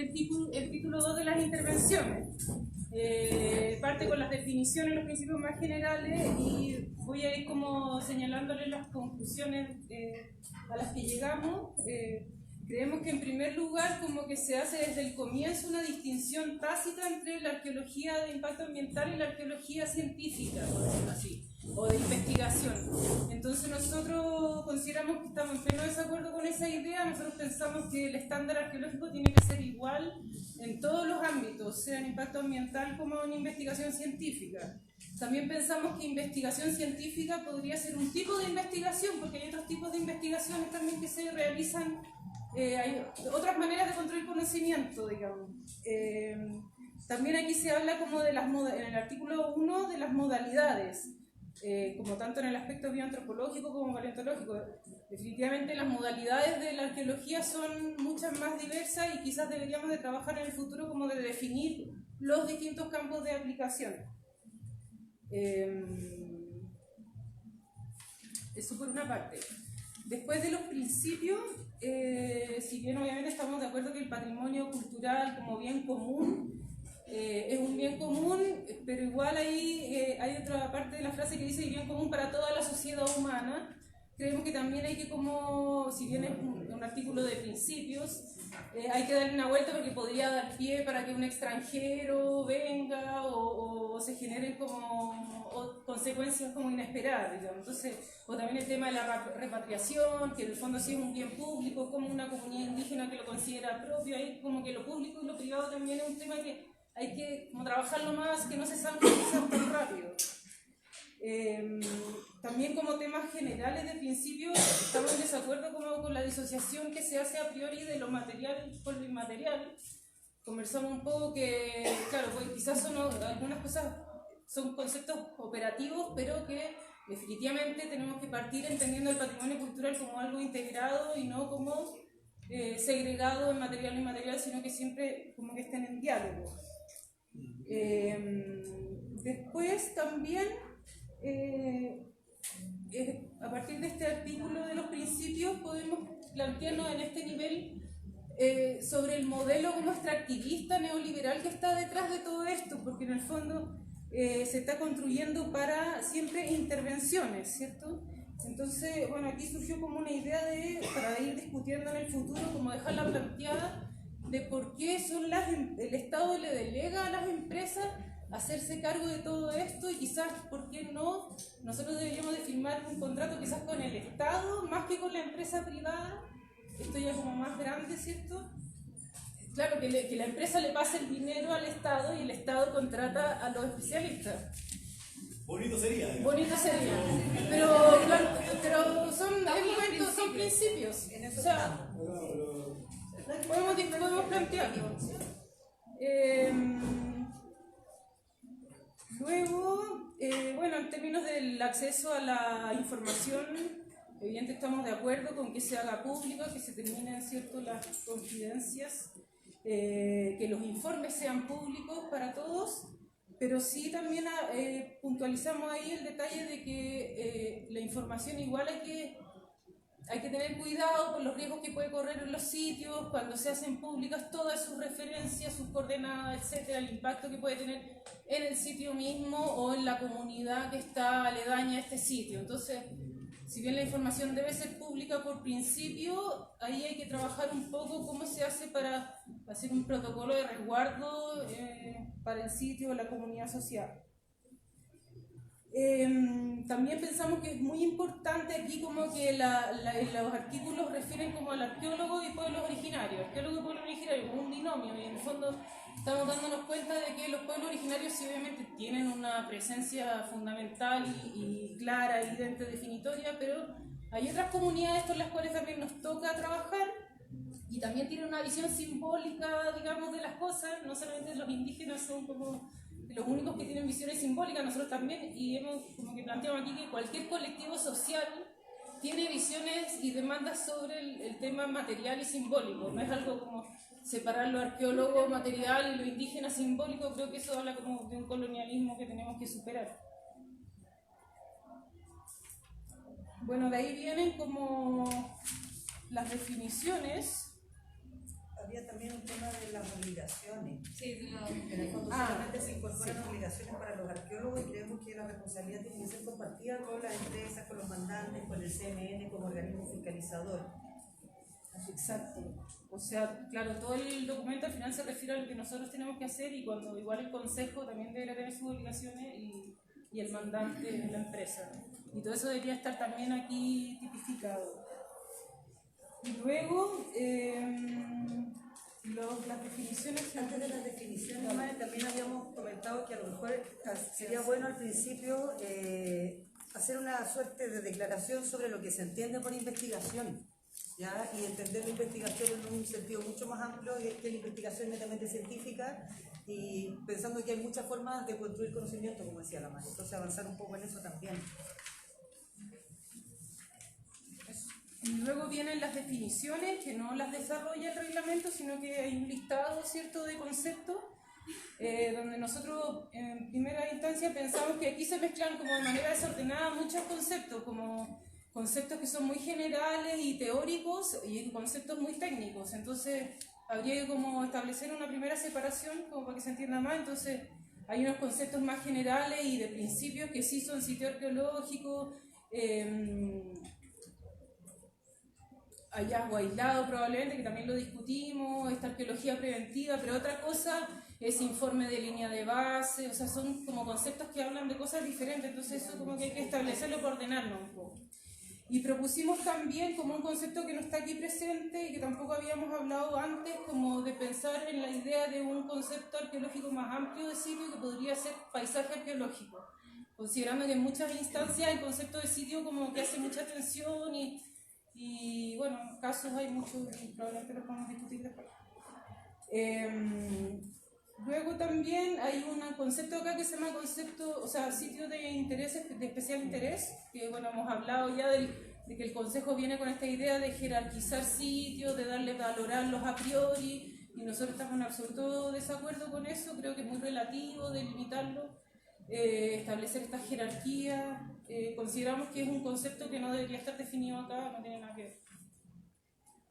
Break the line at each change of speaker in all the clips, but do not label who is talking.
aquí el título 2 de las intervenciones. Parte con las definiciones, los principios más generales, y voy a ir como señalándole las conclusiones a las que llegamos. Creemos que en primer lugar como que se hace desde el comienzo una distinción tácita entre la arqueología de impacto ambiental y la arqueología científica, por decirlo así, o de investigación. Entonces nosotros consideramos que estamos en pleno desacuerdo con esa idea. Nosotros pensamos que el estándar arqueológico tiene que ser igual en todos los ámbitos, sea en impacto ambiental como en investigación científica. También pensamos que investigación científica podría ser un tipo de investigación, porque hay otros tipos de investigaciones también que se realizan. Hay otras maneras de construir conocimiento, digamos. También aquí se habla como de en el artículo 1 de las modalidades, como tanto en el aspecto bioantropológico como paleontológico. Definitivamente las modalidades de la arqueología son muchas más diversas y quizás deberíamos de trabajar en el futuro como de definir los distintos campos de aplicación. Eso por una parte. Después de los principios, si bien obviamente estamos de acuerdo que el patrimonio cultural como bien común es un bien común, pero igual ahí hay otra parte de la frase que dice bien común para toda la sociedad humana. Creemos que también hay que, como, si bien es un artículo de principios, hay que darle una vuelta porque podría dar pie para que un extranjero venga o se generen como consecuencias como inesperadas, digamos. Entonces, o también el tema de la repatriación, que en el fondo sí es un bien público, como una comunidad indígena que lo considera propio, ahí como que lo público y lo privado también es un tema que hay que como trabajarlo más, que no se salga tan rápido. También como temas generales de principio estamos en desacuerdo como con la disociación que se hace a priori de lo material con lo inmaterial. Conversamos un poco que, claro, pues quizás algunas cosas son conceptos operativos, pero que definitivamente tenemos que partir entendiendo el patrimonio cultural como algo integrado y no como segregado en material e inmaterial, sino que siempre como que estén en diálogo. Después también a partir de este artículo de los principios podemos plantearnos en este nivel sobre el modelo como extractivista neoliberal que está detrás de todo esto, porque en el fondo se está construyendo para siempre intervenciones, ¿cierto? Entonces, bueno, aquí surgió como una idea para ir discutiendo en el futuro, como dejarla planteada, de por qué el Estado le delega a las empresas hacerse cargo de todo esto, y quizás por qué no nosotros deberíamos de firmar un contrato quizás con el Estado más que con la empresa privada. Esto ya como más grande, ¿cierto? Claro, que la empresa le pase el dinero al Estado y el Estado contrata a los especialistas.
Bonito sería.
Bonito sería. Pero son principios. O sea, podemos plantearlo. Luego, bueno, en términos del acceso a la información, evidentemente estamos de acuerdo con que se haga público, que se terminen, ¿cierto?, las confidencias, que los informes sean públicos para todos, pero sí también puntualizamos ahí el detalle de que la información igual hay que tener cuidado con los riesgos que puede correr en los sitios cuando se hacen públicas todas sus referencias, sus coordenadas, etcétera, el impacto que puede tener en el sitio mismo o en la comunidad que está aledaña a este sitio. Entonces, si bien la información debe ser pública por principio, ahí hay que trabajar un poco cómo se hace para hacer un protocolo de resguardo para el sitio o la comunidad asociada. También pensamos que es muy importante aquí como que los artículos refieren como al arqueólogo y pueblos originarios. Arqueólogo y pueblos originarios como un binomio, y en el fondo estamos dándonos cuenta de que los pueblos originarios sí obviamente tienen una presencia fundamental y clara, evidente, definitoria, pero hay otras comunidades con las cuales también nos toca trabajar y también tienen una visión simbólica, digamos, de las cosas. No solamente los indígenas son como los únicos que tienen visiones simbólicas, nosotros también, y hemos como que planteamos aquí que cualquier colectivo social tiene visiones y demandas sobre el tema material y simbólico. No es algo como separar lo arqueólogo material y lo indígena simbólico. Creo que eso habla como de un colonialismo que tenemos que superar. Bueno, de ahí vienen como las definiciones.
había también un tema de las obligaciones.
Sí,
En el fondo solamente se incorporan obligaciones para los arqueólogos y creemos que la responsabilidad tiene que ser compartida con las empresas, con los mandantes, con el CMN como organismo fiscalizador.
exacto. O sea, claro, todo el documento al final se refiere a lo que nosotros tenemos que hacer y cuando igual el consejo también debería tener sus obligaciones y el mandante de la empresa. Y todo eso debería estar también aquí tipificado. Y luego, las definiciones...
Antes de las definiciones, Mae, también habíamos comentado que a lo mejor sería bueno al principio hacer una suerte de declaración sobre lo que se entiende por investigación, ¿ya? Y entender la investigación en un sentido mucho más amplio, que la investigación netamente científica, y pensando que hay muchas formas de construir conocimiento, como decía la Mae. Entonces avanzar un poco en eso también.
Y luego vienen las definiciones, que no las desarrolla el reglamento, sino que hay un listado, ¿cierto?, de conceptos, donde nosotros en primera instancia pensamos que aquí se mezclan como de manera desordenada muchos conceptos, como conceptos que son muy generales y teóricos y conceptos muy técnicos. Entonces habría que como establecer una primera separación como para que se entienda más. Entonces hay unos conceptos más generales y de principios que sí son sitio arqueológico, hallazgo aislado probablemente, que también lo discutimos, esta arqueología preventiva, pero otra cosa es informe de línea de base, o sea, son como conceptos que hablan de cosas diferentes, entonces eso como que hay que establecerlo para ordenarlo un poco. Y propusimos también como un concepto que no está aquí presente y que tampoco habíamos hablado antes, como de pensar en la idea de un concepto arqueológico más amplio de sitio que podría ser paisaje arqueológico, considerando que en muchas instancias el concepto de sitio como que hace mucha tensión y bueno, casos hay muchos y probablemente los podemos discutir después. Luego también hay un concepto acá que se llama concepto, o sea, sitio de interés, de especial interés, que bueno, hemos hablado ya de que el Consejo viene con esta idea de jerarquizar sitios, de darle valorarlos a priori, y nosotros estamos en absoluto desacuerdo con eso, creo que es muy relativo delimitarlo, establecer esta jerarquía. Consideramos que es un concepto que no debería estar definido acá, no tiene nada que ver.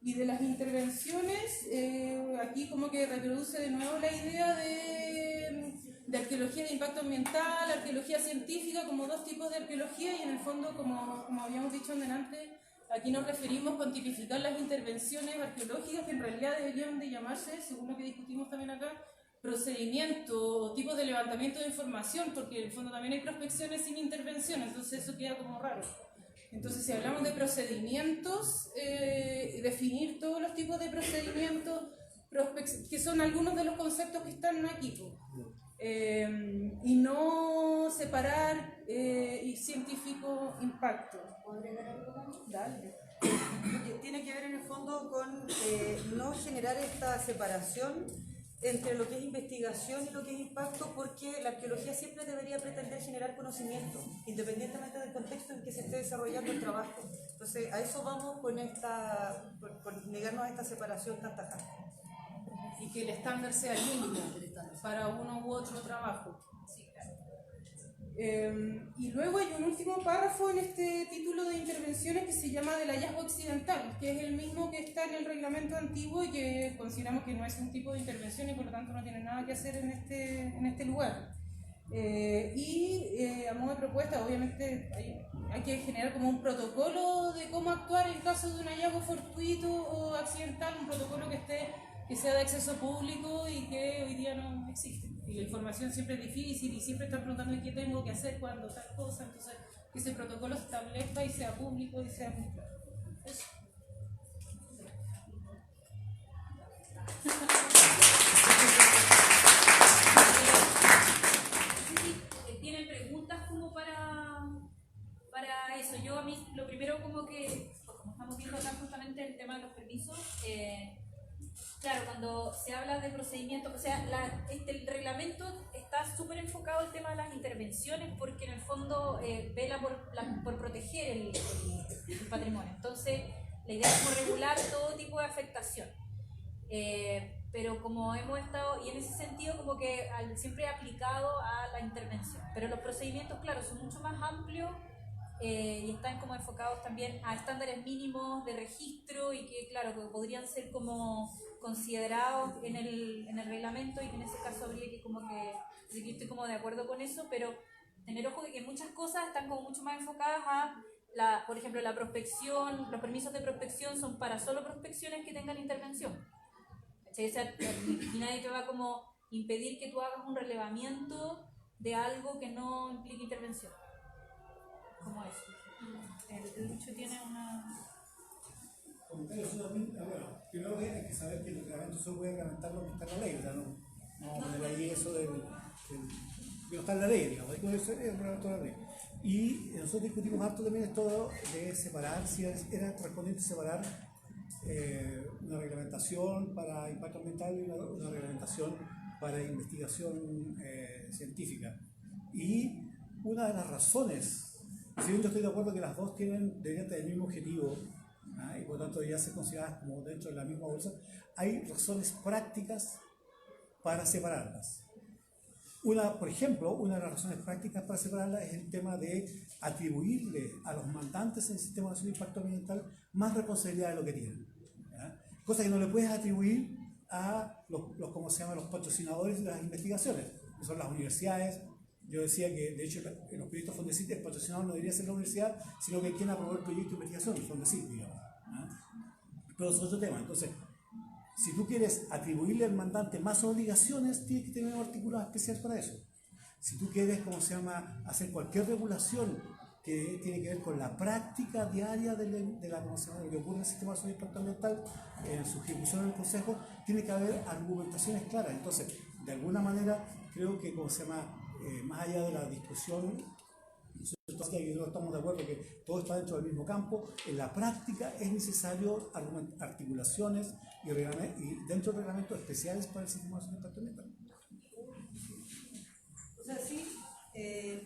Y de las intervenciones, aquí como que reproduce de nuevo la idea de arqueología de impacto ambiental, arqueología científica, como dos tipos de arqueología, y en el fondo, como habíamos dicho antes, aquí nos referimos con tipificar las intervenciones arqueológicas que en realidad deberían de llamarse, según lo que discutimos también acá, procedimiento o tipos de levantamiento de información, porque en el fondo también hay prospecciones sin intervención, entonces eso queda como raro. Entonces, si hablamos de procedimientos, definir todos los tipos de procedimientos, que son algunos de los conceptos que están aquí, y no separar científico impacto.
¿Puedo agregar algo?
Dale.
Tiene que ver en el fondo con no generar esta separación entre lo que es investigación y lo que es impacto, porque la arqueología siempre debería pretender generar conocimiento, independientemente del contexto en que se esté desarrollando el trabajo. Entonces, a eso vamos con negarnos a esta separación tan tajante.
Y que el estándar sea el mínimo para uno u otro trabajo. Y luego hay un último párrafo en este título de intervenciones que se llama del hallazgo accidental, que es el mismo que está en el reglamento antiguo y que consideramos que no es un tipo de intervención y por lo tanto no tiene nada que hacer en este lugar. A modo de propuesta, obviamente hay que generar como un protocolo de cómo actuar en caso de un hallazgo fortuito o accidental, un protocolo que sea de acceso público y que hoy día no existe. Y la información siempre es difícil y siempre están preguntando qué tengo que hacer cuando tal cosa, entonces que ese protocolo se establezca y sea público y sea muy claro. Eso.
¿Tienen preguntas como para eso? Yo a mí lo primero como estamos viendo acá justamente el tema de los permisos, claro, cuando se habla de procedimientos, o sea, el reglamento está súper enfocado al tema de las intervenciones porque en el fondo vela por proteger el patrimonio. Entonces, la idea es como regular todo tipo de afectación. Pero como hemos estado, y en ese sentido como que siempre aplicado a la intervención. Pero los procedimientos, claro, son mucho más amplios y están como enfocados también a estándares mínimos de registro y que, claro, que podrían ser como considerados en el reglamento y que en ese caso habría que como que, así que yo estoy como de acuerdo con eso, pero tener ojo de que muchas cosas están como mucho más enfocadas a, por ejemplo, la prospección, los permisos de prospección son para solo prospecciones que tengan intervención. ¿Cachai? O sea, y nadie te va a como impedir que tú hagas un relevamiento de algo que no implique intervención. Como eso. El dicho tiene una...
Comentario solamente, bueno, primero que hay que saber que el reglamento solo puede reglamentar lo que está en la ley, o sea, no poner ahí eso que no está en la ley, digamos, hay que ponerse el reglamento de la ley. Y nosotros discutimos harto también esto de separar, si era correspondiente separar una reglamentación para impacto ambiental y una reglamentación para investigación científica. Y una de las razones, si bien yo estoy de acuerdo que las dos deberían tener el mismo objetivo, y por lo tanto ya se consideradas como dentro de la misma bolsa, hay razones prácticas para separarlas. Por ejemplo, una de las razones prácticas para separarlas es el tema de atribuirle a los mandantes en el Sistema Nacional de Impacto Ambiental más responsabilidad de lo que tienen, ¿ya? Cosa que no le puedes atribuir a ¿cómo se llama?, los patrocinadores de las investigaciones, que son las universidades. Yo decía que, de hecho, en los proyectos Fondesit el patrocinador no debería ser la universidad, sino que quien aprobó el proyecto de investigación, el Fondesit, digamos, ¿ya? Pero eso es otro tema. Entonces, si tú quieres atribuirle al mandante más obligaciones, tienes que tener un articulado especial para eso. Si tú quieres, hacer cualquier regulación que tiene que ver con la práctica diaria de lo que ocurre en el Sistema Nacional de Impacto Ambiental, en su ejecución en el Consejo, tiene que haber argumentaciones claras. Entonces, de alguna manera, creo que, más allá de la discusión, nosotros estamos de acuerdo que todo está dentro del mismo campo. En la práctica es necesario articulaciones y dentro del reglamento especiales para el Sistema Nacional de Impacto Ambiental.
O sea, sí,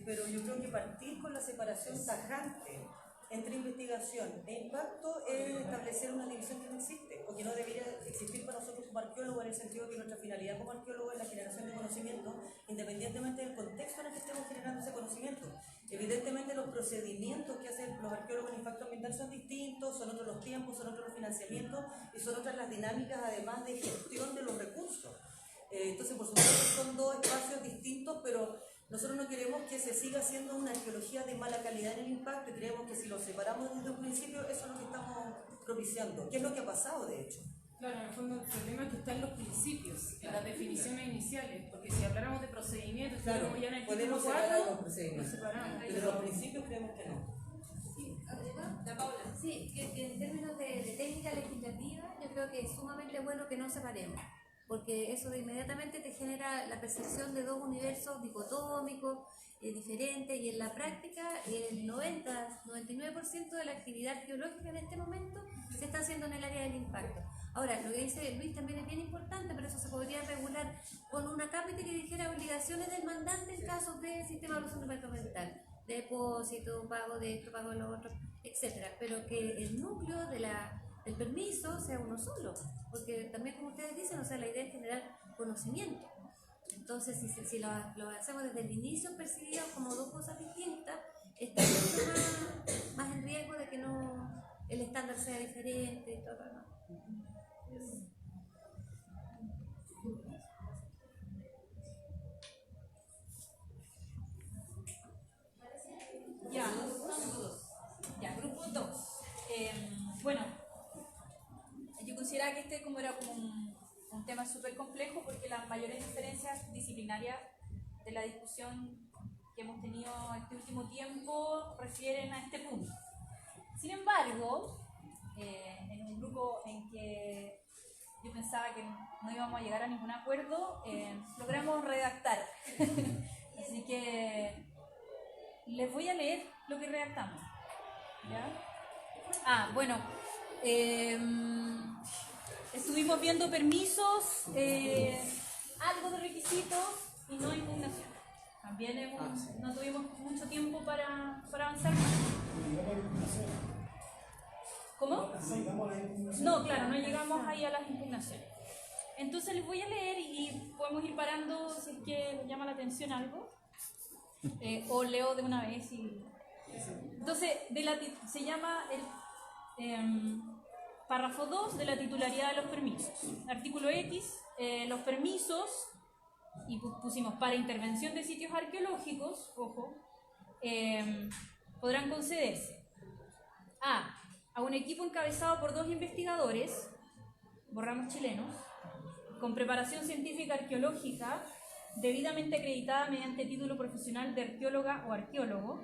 pero yo creo que partir con la separación tajante entre investigación e impacto es establecer una división que no existe, o que no debería existir para nosotros como arqueólogos, en el sentido que nuestra finalidad como arqueólogos es la generación de conocimiento, independientemente del contexto en el que estemos generando ese conocimiento. Evidentemente los procedimientos que hacen los arqueólogos en impacto ambiental son distintos, son otros los tiempos, son otros los financiamientos y son otras las dinámicas además de gestión de los recursos. Entonces, por supuesto, son dos espacios distintos, pero nosotros no queremos que se siga haciendo una arqueología de mala calidad en el impacto y creemos que si lo separamos desde un principio, eso es lo que estamos propiciando, que es lo que ha pasado de hecho.
Claro, en el fondo el problema es que está en los principios, en las definiciones iniciales, porque si habláramos de procedimientos,
claro,
ya en el
podemos
título
separar
4,
los procedimientos, pero los principios creemos que no.
Sí, la Paula. Sí, que en términos de técnica legislativa, yo creo que es sumamente bueno que no separemos, porque eso de inmediatamente te genera la percepción de dos universos dicotómicos, diferentes, y en la práctica el 99% de la actividad arqueológica en este momento se está haciendo en el área del impacto. Ahora, lo que dice Luis también es bien importante, pero eso se podría regular con una cápita que dijera obligaciones del mandante en casos de sistema de evaluación departamental, depósito, pago de esto, pago de lo otro, etcétera, pero que el núcleo del permiso sea uno solo, porque también, como ustedes dicen, o sea, la idea es generar conocimiento. Entonces, si lo hacemos desde el inicio percibidos como dos cosas distintas, está mucho más en riesgo de que no el estándar sea diferente y todo lo demás.
Ya, grupo 2. Bueno, yo consideraba que este era como un tema súper complejo porque las mayores diferencias disciplinarias de la discusión que hemos tenido este último tiempo refieren a este punto. Sin embargo, en un grupo en que yo pensaba que no íbamos a llegar a ningún acuerdo, logramos redactar. Así que les voy a leer lo que redactamos. ¿Ya? Bueno, estuvimos viendo permisos, algo de requisitos y no impugnación. También no tuvimos mucho tiempo para avanzar más. ¿Cómo? No, claro, no llegamos ahí a las impugnaciones. Entonces les voy a leer y podemos ir parando si es que les llama la atención algo. O leo de una vez y Entonces, se llama el párrafo 2 de la titularidad de los permisos. Artículo X, los permisos, y pusimos para intervención de sitios arqueológicos, ojo, podrán concederse a un equipo encabezado por 2 investigadores, borramos chilenos, con preparación científica arqueológica debidamente acreditada mediante título profesional de arqueóloga o arqueólogo,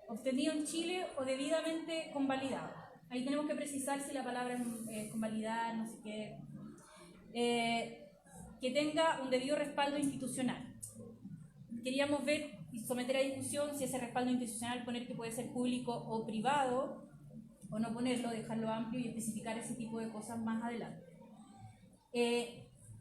obtenido en Chile o debidamente convalidado. Ahí tenemos que precisar si la palabra es convalidar, no sé qué. Que tenga un debido respaldo institucional. Queríamos ver y someter a discusión si ese respaldo institucional, poner que puede ser público o privado, o no ponerlo, dejarlo amplio y especificar ese tipo de cosas más adelante.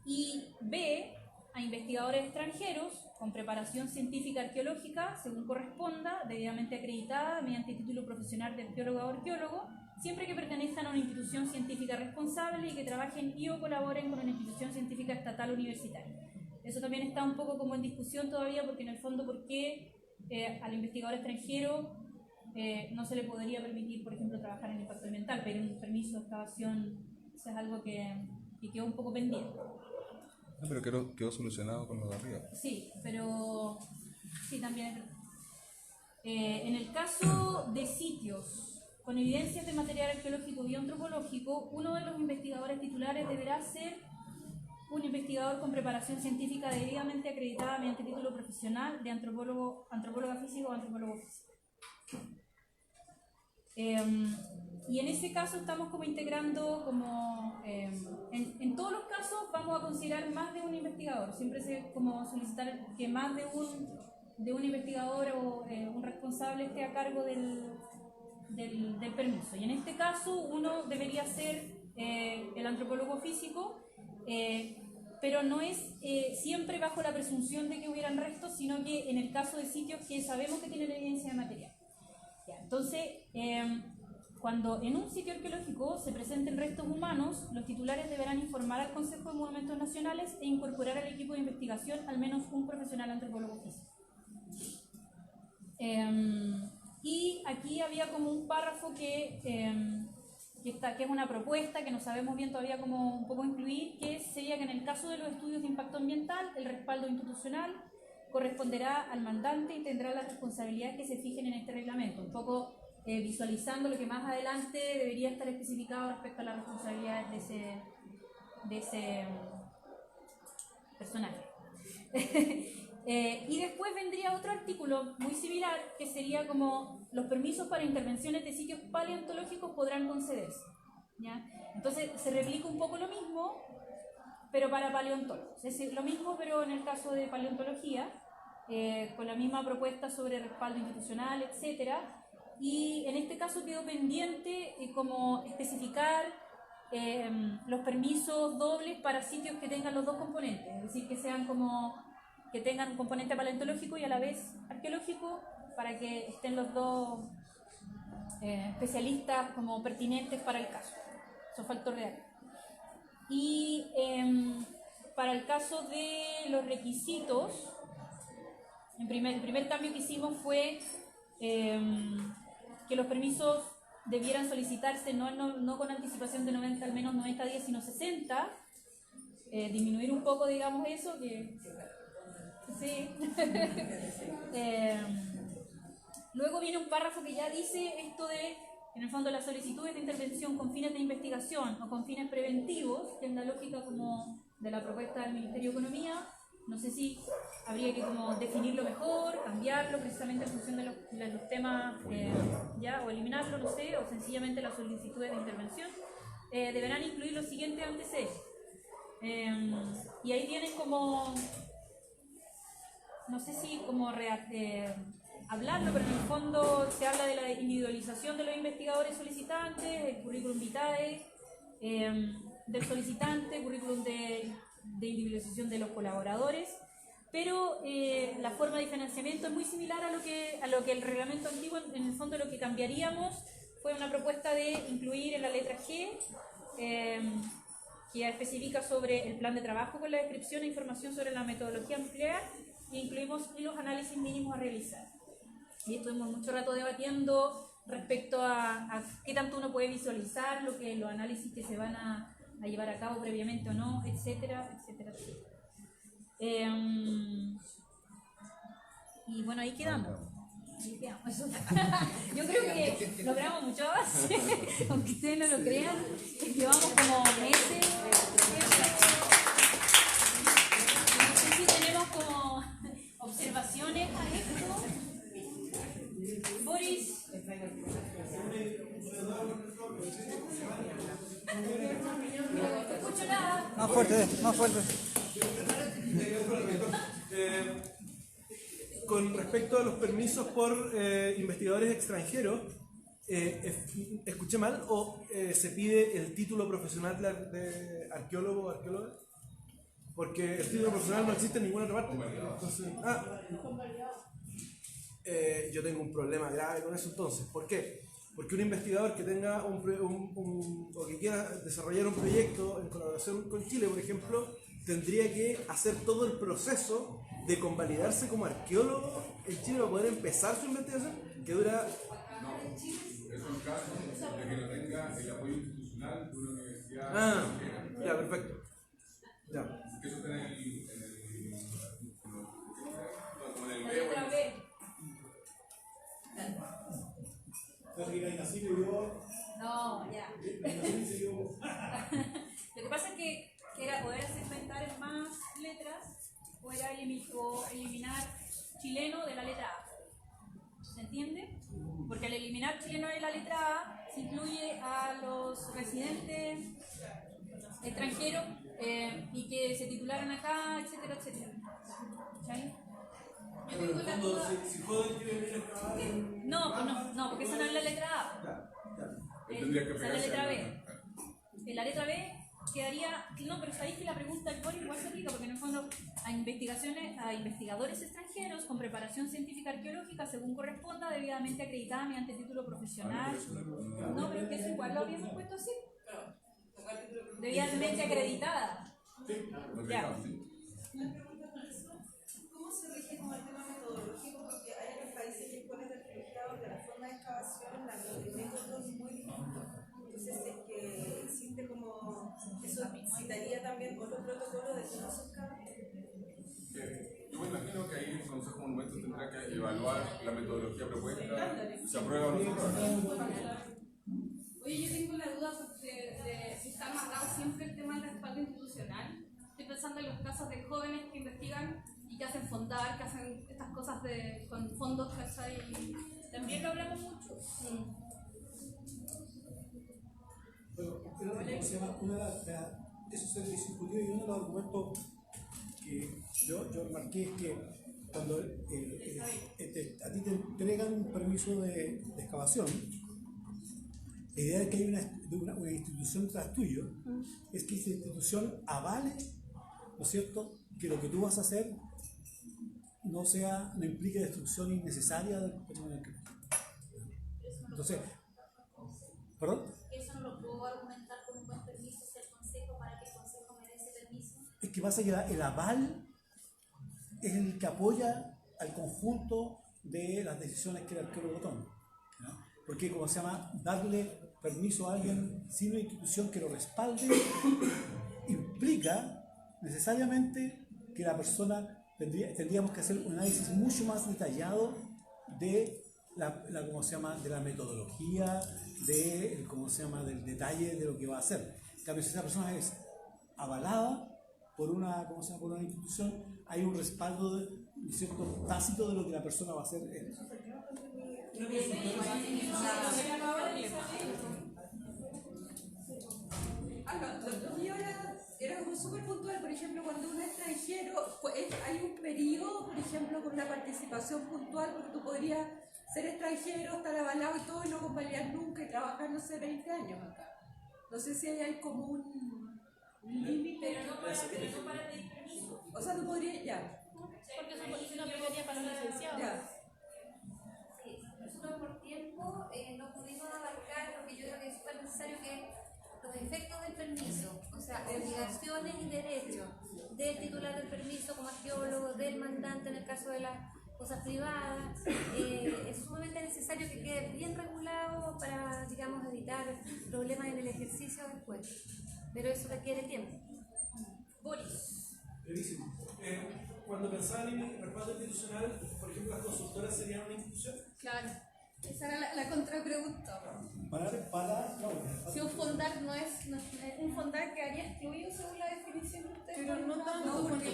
Y B, a investigadores extranjeros con preparación científica arqueológica, según corresponda, debidamente acreditada mediante título profesional de arqueóloga o arqueólogo, siempre que pertenezcan a una institución científica responsable y que trabajen y o colaboren con una institución científica estatal universitaria. Eso también está un poco como en discusión todavía, porque en el fondo, ¿por qué al investigador extranjero no se le podría permitir, por ejemplo, trabajar en impacto ambiental, pedir un permiso de excavación? Eso es algo que quedó un poco pendiente.
No, pero quedó solucionado con lo de arriba.
Sí, pero sí, también. En el caso de sitios con evidencias de material arqueológico y antropológico, uno de los investigadores titulares deberá ser un investigador con preparación científica debidamente acreditada mediante título profesional de antropóloga físico o antropólogo físico. Y en ese caso estamos como integrando, como en todos los casos vamos a considerar más de un investigador, siempre se como solicitar que más de un investigador o un responsable esté a cargo del permiso. Y en este caso uno debería ser el antropólogo físico, pero no es siempre bajo la presunción de que hubieran restos, sino que en el caso de sitios que sabemos que tienen evidencia de material. Entonces, cuando en un sitio arqueológico se presenten restos humanos, los titulares deberán informar al Consejo de Monumentos Nacionales e incorporar al equipo de investigación al menos un profesional antropólogo físico. Y aquí había como un párrafo que es una propuesta que no sabemos bien todavía cómo un poco incluir, que sería que en el caso de los estudios de impacto ambiental, el respaldo institucional corresponderá al mandante y tendrá las responsabilidades que se fijen en este reglamento, un poco visualizando lo que más adelante debería estar especificado respecto a las responsabilidades de ese personaje. Y después vendría otro artículo muy similar, que sería como los permisos para intervenciones de sitios paleontológicos podrán concederse, ¿ya? Entonces se replica un poco lo mismo, pero para paleontólogos. Es decir, lo mismo, pero en el caso de paleontología, con la misma propuesta sobre respaldo institucional, etcétera. Y en este caso quedó pendiente como especificar los permisos dobles para sitios que tengan los dos componentes, es decir, que sean como que tengan un componente paleontológico y a la vez arqueológico, para que estén los dos especialistas como pertinentes para el caso. Eso faltó redactar. Y para el caso de los requisitos, el primer cambio que hicimos fue que los permisos debieran solicitarse no con anticipación de 90, al menos 90 días, sino 60, disminuir un poco, digamos, eso, que sí. Luego viene un párrafo que ya dice esto de, en el fondo, las solicitudes de intervención con fines de investigación o con fines preventivos, que es la lógica como de la propuesta del Ministerio de Economía. No sé si habría que como definirlo mejor, cambiarlo precisamente en función de los temas, ya, o eliminarlo, no sé, o sencillamente las solicitudes de intervención. Deberán incluir los siguientes antecedentes. Y ahí tienen como, no sé si como hablarlo, pero en el fondo se habla de la individualización de los investigadores solicitantes, el currículum vitae del solicitante, currículum de individualización de los colaboradores, pero la forma de financiamiento es muy similar a lo que el reglamento antiguo. En el fondo lo que cambiaríamos fue una propuesta de incluir en la letra G, que especifica sobre el plan de trabajo con la descripción e información sobre la metodología a emplear, e incluimos los análisis mínimos a realizar. y estuvimos mucho rato debatiendo respecto a qué tanto uno puede visualizar, los análisis que se van a llevar a cabo previamente o no, etcétera, etcétera, etcétera. Y bueno, ahí quedamos. Eso. Yo creo que logramos mucho avance, aunque ustedes no lo crean. Llevamos como meses. No sé si tenemos como observaciones a esto. Boris. No te escucho nada.
Más fuerte, más fuerte.
Con respecto a los permisos por investigadores extranjeros, ¿escuché mal o se pide el título profesional de arqueólogo o arqueóloga? Porque el título profesional no existe en ninguna otra parte. Entonces, yo tengo un problema grave con eso entonces. ¿Por qué? Porque un investigador que tenga o que quiera desarrollar un proyecto en colaboración con Chile, por ejemplo, tendría que hacer todo el proceso de convalidarse como arqueólogo en Chile para poder empezar su investigación, que dura...
No, es un caso de que no tenga el apoyo institucional de una universidad.
Ya, perfecto. Ya.
Que eso está en el
La letra B. No, ya. Lo que pasa es que era poder segmentar más letras o era eliminar chileno de la letra A. ¿Se entiende? Porque al eliminar chileno de la letra A se incluye a los residentes extranjeros y que se titularon acá, etcétera, etcétera. ¿Sí? Yo tengo la duda. No, porque esa no es la letra A.
Tendría que
Esa es la letra
pegarse
B. En la letra B quedaría, no, pero sabéis que la pregunta del Boris igual se aplica porque en el fondo a investigadores extranjeros con preparación científica arqueológica según corresponda, debidamente acreditada mediante título profesional. No, pero es que eso igual lo habíamos puesto así. Debidamente acreditada. Ya.
¿Cómo se rige con el tema metodológico? Porque hay otros países que ponen reflejados de la forma de excavación, los métodos muy distintos. Entonces, es que existe como. Eso necesitaría también otro protocolo de cómo se excava.
Yo me imagino que ahí el Consejo de Monumentos tendrá que evaluar la metodología propuesta, se aprueba o no se aprueba.
Oye, yo tengo la duda de si está amarrado siempre el tema del respaldo institucional. Estoy pensando en los casos de jóvenes que investigan y que hacen fondar, que hacen estas cosas con fondos, ¿cachai? También lo hablamos mucho.
Eso se discutió y uno de los argumentos que yo remarqué es que cuando a ti te entregan un permiso de excavación, la idea de que hay una institución tras tuyo es que esa institución avale, ¿no es cierto?, que lo que tú vas a hacer no implique destrucción innecesaria del patrimonio arqueológico. Entonces, ¿perdón?
Eso no lo puedo argumentar con un buen permiso si el consejo, para que el consejo merece permiso.
Es que pasa que el aval es el que apoya al conjunto de las decisiones que el arqueólogo toma, ¿no? Porque, como se llama, darle permiso a alguien sin una institución que lo respalde implica necesariamente que la persona tendríamos que hacer un análisis mucho más detallado de de la metodología, del detalle de lo que va a hacer. En cambio, si esa persona es avalada por una institución, hay un respaldo cierto tácito de lo que la persona va a hacer.
Lo mío era súper puntual, por ejemplo, cuando un extranjero, hay un periodo, por ejemplo, con una participación puntual, porque tú podrías ser extranjero, estar avalado y todo, y no convalidar nunca y trabajar, no sé, 20 años acá. No sé si hay como un límite.
Pero no para pedir permiso.
O sea, tú podrías, ya.
Porque eso es una obligatoriedad para los licenciados.
Ya.
Sí, nosotros por tiempo no pudimos abarcar, porque yo creo que es súper necesario que los efectos del permiso, o sea, obligaciones y derechos del titular del permiso como arqueólogo, del mandante en el caso de la cosas privadas. Es sumamente necesario que quede bien regulado para, digamos, evitar problemas en el ejercicio después. Pero eso requiere tiempo.
Boris.
Brevísimo. Cuando pensaban en respaldo institucional, por ejemplo, las consultoras serían una institución.
Claro. Esa era la contrapregunta. Si un fondar no es un fondar quedaría excluido según la definición que ustedes
Pero no tanto, porque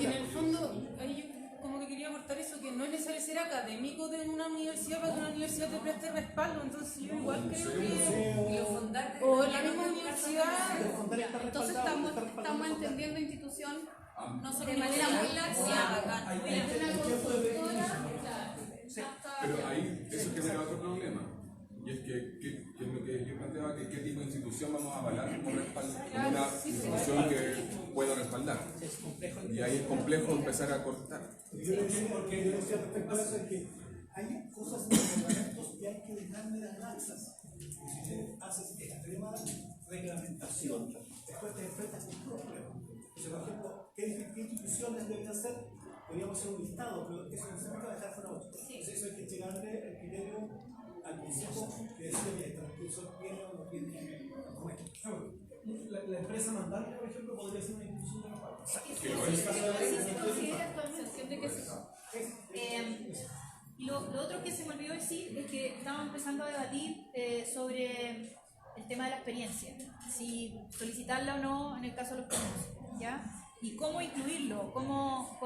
en el fondo ahí yo como que quería aportar eso, que no es necesario ser académico de una universidad para que una universidad te preste respaldo. Entonces yo igual creo que o la misma universidad.
Entonces estamos entendiendo institución de manera muy laxa. Una consultora,
Pero ahí eso genera otro problema. Y es que lo que yo planteaba, que qué tipo de institución vamos a avalar como una institución que pueda respaldar. Y ahí es complejo empezar a cortar.
Yo decía respecto a eso es que hay cosas en los reglamentos que hay que dejar de las laxas. Si haces extrema reglamentación, después te enfrentas a un problema. Por ejemplo, ¿qué instituciones deben hacer? Podríamos hacer un listado, pero eso no se puede dejar fuera otro. Entonces eso hay que llegarle el criterio al consejo que decide que esta institución tiene o no tiene como esto.
La empresa mandante, por ejemplo, podría ser una institución de respaldo.
Lo otro que se me olvidó decir es que estábamos empezando a debatir sobre el tema de la experiencia, si solicitarla o no en el caso de los premios, ¿ya? Y cómo incluirlo, cómo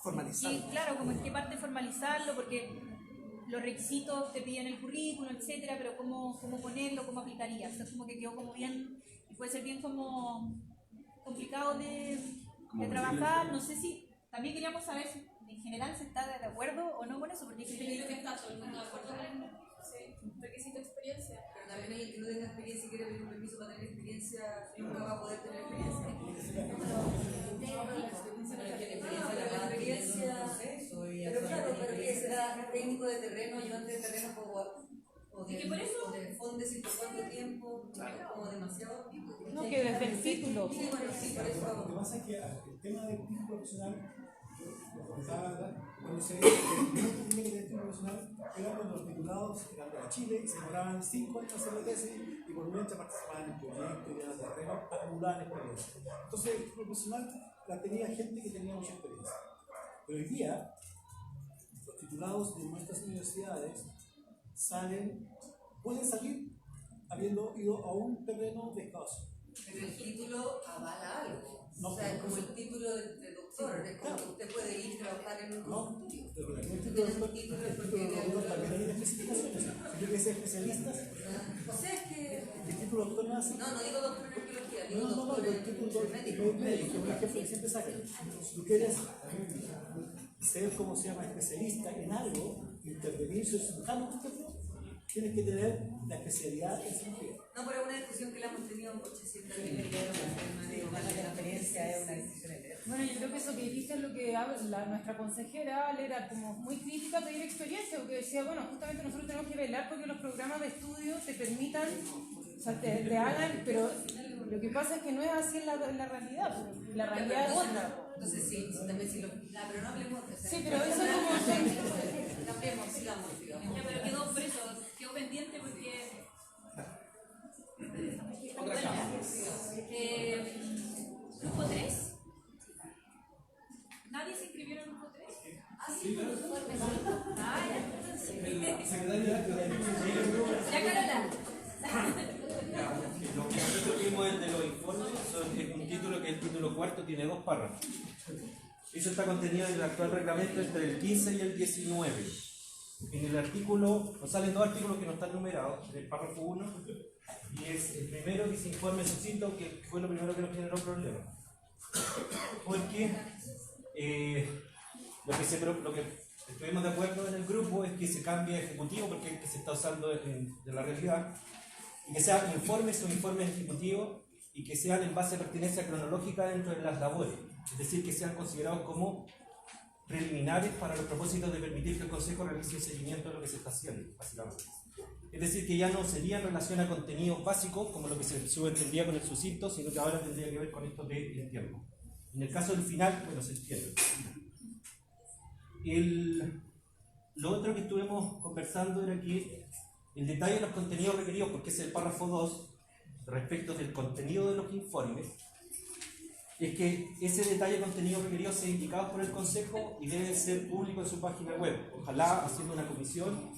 Formalizarlo.
Sí, claro, como en qué parte formalizarlo, porque los requisitos te piden el currículum, etcétera, pero cómo ponerlo, cómo aplicaría. Entonces como que quedó como bien, y puede ser bien como complicado de trabajar. No sé si, también queríamos saber si en general se está de acuerdo o no con eso, porque
yo creo que está todo el mundo de acuerdo con requisito de experiencia.
Pero también alguien que no tenga experiencia y quiere pedir un permiso para tener experiencia, nunca va a poder tener experiencia. Pero claro, pero que será técnico de terreno, ayudante de terreno o de fondes y por cuánto tiempo, como demasiado tiempo.
No, que desde el título.
Sí, bueno, sí, por eso.
Lo que pasa es que el tema del título profesional, cuando se dice que el primer que tenía que tener título profesional era cuando los titulados eran de Chile y se demoraban 5 años en hacer la tesis y por mientras participaban en proyectos y en terreno, acumulaban experiencia. Entonces el título profesional la tenía gente que tenía mucha experiencia. Pero hoy día, los titulados de nuestras universidades pueden salir habiendo ido a un terreno de excavación.
Pero el título avala algo.
No,
o sea, es como el título de doctor, es como que usted puede ir a trabajar en un consultorio.
El título de doctor también hay especificaciones. Si tú quieres ser especialista,
O sea, es que.
el título de doctor no hace.
No digo doctor en arqueología, digo
No,
doctor
el título de médico es un ejemplo que siempre sacan. Si tú quieres ser, como se llama, especialista en algo, intervenir, ser cirujano, por ejemplo, tienes que tener la especialidad en cirugía.
No, pero es una discusión que la hemos tenido 800 mil la experiencia es una discusión eterna.
Bueno, yo creo que eso que dijiste es lo que nuestra consejera Ale era como muy crítica a pedir experiencia, porque decía, bueno, justamente nosotros tenemos que velar porque los programas de estudio te permitan, o sea, te hagan, pero lo que pasa es que no es así en la realidad, la realidad es otra.
Entonces sí, también sí pero no hablemos de eso.
Sí, pero eso es como...
Cambiemos, sigamos.
Ya, pero quedó por eso, quedó pendiente porque... Grupo 3. ¿Nadie se inscribió en el grupo 3?
Sí,
Ya, Carola.
Lo que nosotros vimos de los informes es un título que es el título cuarto, tiene 2 párrafos. Eso está contenido en el actual reglamento entre el 15 y el 19. En el artículo, nos salen 2 artículos que no están numerados, el párrafo 1, y es el primero que se informe sucinto, que fue lo primero que nos generó problemas. Porque lo que estuvimos de acuerdo en el grupo es que se cambie a ejecutivo, porque es el que se está usando de la realidad, y que sean informes o informes ejecutivos y que sean en base a pertinencia cronológica dentro de las labores, es decir, que sean considerados como preliminares para los propósitos de permitir que el Consejo realice un seguimiento de lo que se está haciendo, básicamente. Es decir, que ya no sería en relación a contenidos básicos, como lo que se subentendía con el suscito, sino que ahora tendría que ver con esto del tiempo. En el caso del final, bueno, se entiende. Lo otro que estuvimos conversando era que el detalle de los contenidos requeridos, porque es el párrafo 2, respecto del contenido de los informes, es que ese detalle de contenido requerido sea indicado por el Consejo y debe ser público en su página web. Ojalá haciendo una comisión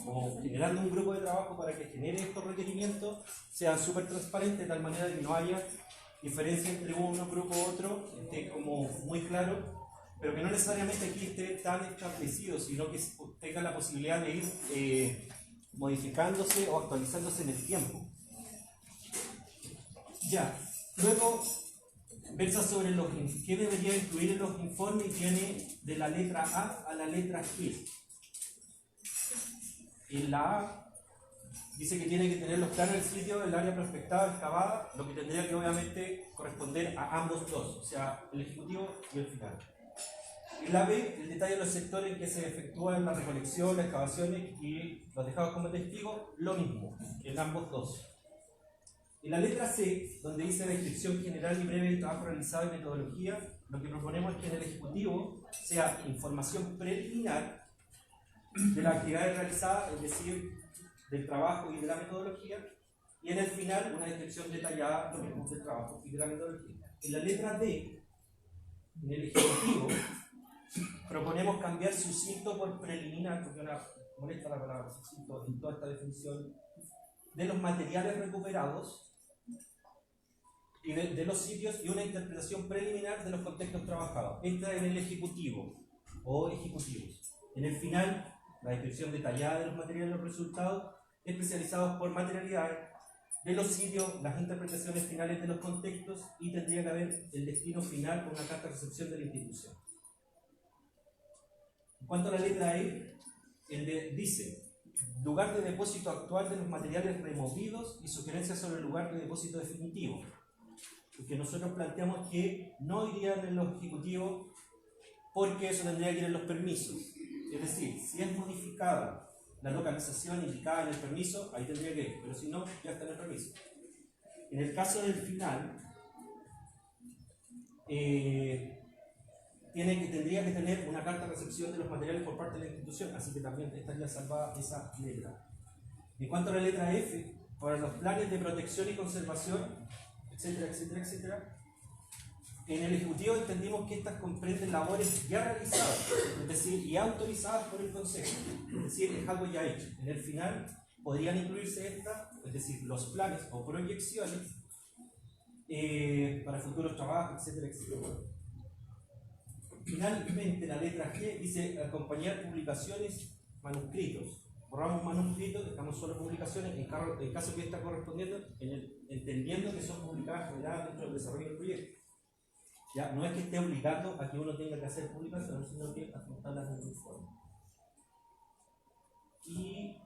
o generando un grupo de trabajo para que genere estos requerimientos, sean súper transparentes de tal manera que no haya diferencia entre uno, grupo u otro, esté como muy claro, pero que no necesariamente aquí esté tan establecido, sino que tenga la posibilidad de ir modificándose o actualizándose en el tiempo. Ya, luego versa sobre qué debería incluir en los informes y tiene de la letra A a la letra G. En la A dice que tiene que tener los planos del sitio, el área prospectada, excavada, lo que tendría que obviamente corresponder a ambos dos, o sea, el ejecutivo y el final. En la B, el detalle de los sectores en que se efectúan la recolección, las excavaciones y los dejados como testigos, lo mismo, en ambos dos. En la letra C, donde dice descripción general y breve del trabajo realizado y metodología, lo que proponemos es que en el ejecutivo sea información preliminar de las actividades realizadas, es decir, del trabajo y de la metodología, y en el final una descripción detallada lo mismo del trabajo y de la metodología. En la letra D, en el ejecutivo, proponemos cambiar sucinto por preliminar, porque ahora molesta la palabra sucinto en toda esta definición, de los materiales recuperados y de los sitios y una interpretación preliminar de los contextos trabajados. Esta en el ejecutivo o ejecutivos. En el final, la descripción detallada de los materiales y los resultados especializados por materialidades de los sitios, las interpretaciones finales de los contextos y tendría que haber el destino final con una carta de recepción de la institución. En cuanto a la letra E, dice lugar de depósito actual de los materiales removidos y sugerencias sobre el lugar de depósito definitivo. Porque nosotros planteamos que no irían en los ejecutivos porque eso tendría que ir en los permisos. Es decir, si es modificada la localización indicada en el permiso, ahí tendría que ir, pero si no, ya está en el permiso. En el caso del final, tendría que tener una carta de recepción de los materiales por parte de la institución, así que también estaría salvada esa letra. En cuanto a la letra F, para los planes de protección y conservación, etcétera, etcétera, etcétera, en el Ejecutivo entendimos que estas comprenden labores ya realizadas, es decir, y autorizadas por el Consejo, es decir, es algo ya hecho. En el final podrían incluirse estas, es decir, los planes o proyecciones para futuros trabajos, etcétera, etcétera. Finalmente, la letra G dice acompañar publicaciones, manuscritos. Borramos manuscritos, dejamos solo publicaciones en caso que está correspondiendo, entendiendo que son publicadas generadas dentro del desarrollo del proyecto. Ya, no es que esté obligando a que uno tenga que hacer publicaciones, sino que apuntarlas en un informe. Y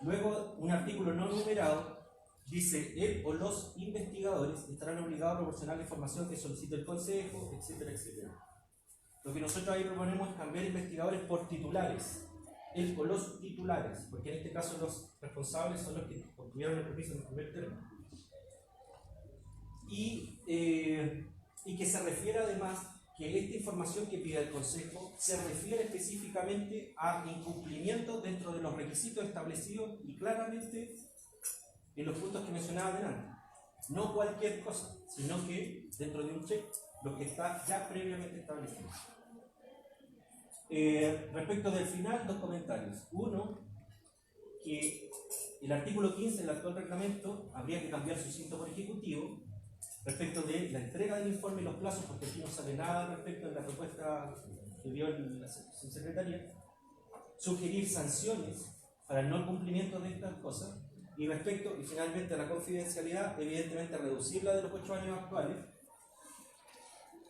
luego un artículo no numerado dice: él o los investigadores estarán obligados a proporcionar la información que solicite el consejo, etcétera, etcétera. Lo que nosotros ahí proponemos es cambiar investigadores por titulares, él o los titulares, porque en este caso los responsables son los que obtuvieron el permiso en el primer término. Y que se refiere además que esta información que pide el Consejo se refiere específicamente a incumplimientos dentro de los requisitos establecidos y claramente en los puntos que mencionaba delante. No cualquier cosa, sino que dentro de un check lo que está ya previamente establecido. Respecto del final, dos comentarios. Uno, que el artículo 15 del actual reglamento habría que cambiar sucinto por ejecutivo respecto de la entrega del informe y los plazos, porque aquí no sale nada respecto de la propuesta que dio la secretaría. Sugerir sanciones para el no cumplimiento de estas cosas. Y respecto, y finalmente, a la confidencialidad, evidentemente reducirla de los 8 años actuales.